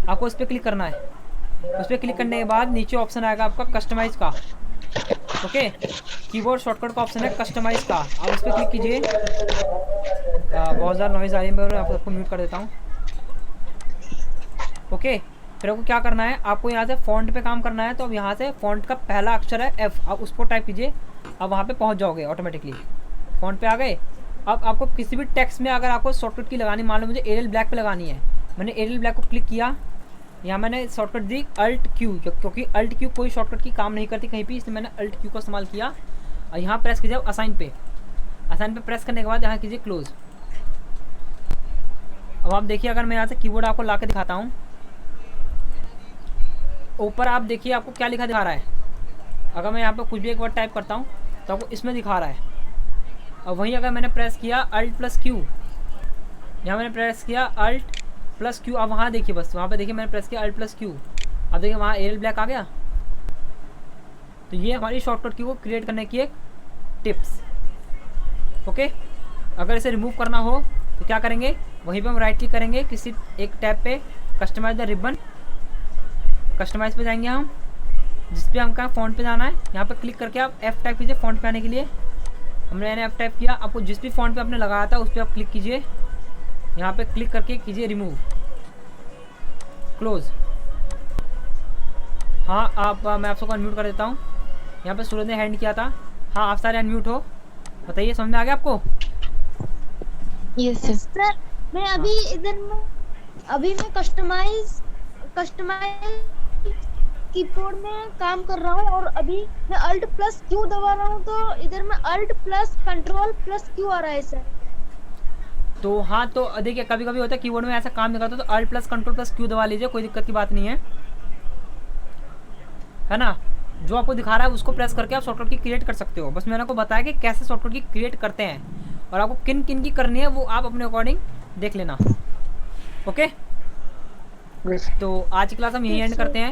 आपको उस पर क्लिक करना है। उस पर क्लिक करने के बाद नीचे ऑप्शन आएगा आपका कस्टमाइज का, ओके? कीबोर्ड शॉर्टकट का ऑप्शन है कस्टमाइज का, आप उस पर क्लिक कीजिए। बहुत ज़्यादा नॉइज़ आ रही है, मैं आपको म्यूट कर देता हूँ, ओके? फिर आपको क्या करना है, आपको यहाँ से फ़ॉन्ट पे काम करना है। तो अब यहाँ से फ़ॉन्ट का पहला अक्षर है F, अब उसको टाइप कीजिए। अब वहाँ पे पहुँच जाओगे ऑटोमेटिकली, फ़ॉन्ट पे आ गए। अब आपको किसी भी टेक्स्ट में अगर आपको शॉर्टकट की लगानी, मान लो मुझे एरियल ब्लैक पे लगानी है, मैंने एरियल ब्लैक को क्लिक किया, यहाँ मैंने शॉर्टकट दी Alt Q, क्योंकि Alt Q कोई शॉर्टकट की काम नहीं करती कहीं भी, इसलिए मैंने Alt Q का इस्तेमाल किया। और यहाँ प्रेस कीजिए असाइन पे, असाइन पे प्रेस करने के बाद यहाँ कीजिए क्लोज। अब आप देखिए, अगर मैं यहाँ से कीबोर्ड आपको ला के दिखाता हूँ, ऊपर आप देखिए आपको क्या लिखा दिखा रहा है। अगर मैं यहाँ पे कुछ भी एक वर्ड टाइप करता हूँ तो आपको इसमें दिखा रहा है। और वहीं अगर मैंने प्रेस किया Alt+Q, यहाँ मैंने प्रेस किया Alt+Q, अब वहाँ देखिए, बस वहाँ पे देखिए मैंने प्रेस किया Alt+Q, अब देखिए वहाँ एरियल ब्लैक आ गया। तो ये हमारी शॉर्टकट की को क्रिएट करने की एक टिप्स। ओके, अगर इसे रिमूव करना हो तो क्या करेंगे, वहीं पे हम राइट क्लिक करेंगे किसी एक टैब पे, कस्टमाइज द रिबन, कस्टमाइज पे जाएंगे हम, जिस पे हमका फ़ॉन्ट पे जाना है। यहाँ पे क्लिक करके आप F टाइप कीजिए फ़ॉन्ट पे आने के लिए। मैंने F टाइप किया, आपको जिस भी फ़ॉन्ट पे आपने लगाया था उस पर आप क्लिक कीजिए, यहाँ पे क्लिक करके कीजिए रिमूव, क्लोज। हाँ आप, मैं आप सबको अनम्यूट कर देता हूँ। यहाँ पे सूरज ने हैंड किया था। हाँ आप सारे अनम्यूट हो, बताइए समझ में आ गया आपको? Yes sir. सर मैं अभी इधर में, अभी मैं कस्टमाइज कीबोर्ड में काम कर रहा हूँ, और अभी मैं Alt+Q दबा रहा हूँ, तो इधर में Alt+Ctrl+Q आ रहा है सर। तो हाँ, तो देखिए कभी कभी होता है कीबोर्ड में ऐसा काम नहीं करता, तो Alt+Ctrl+Q दबा लीजिए, कोई दिक्कत की बात नहीं है ना। जो आपको दिखा रहा है उसको प्रेस करके आप शॉर्टकट की क्रिएट कर सकते हो। बस मैंने आपको बताया कि कैसे शॉर्टकट की क्रिएट करते हैं, और आपको किन किन की करनी है वो आप अपने अकॉर्डिंग देख लेना। ओके, तो आज की क्लास हम यहीं एंड करते हैं।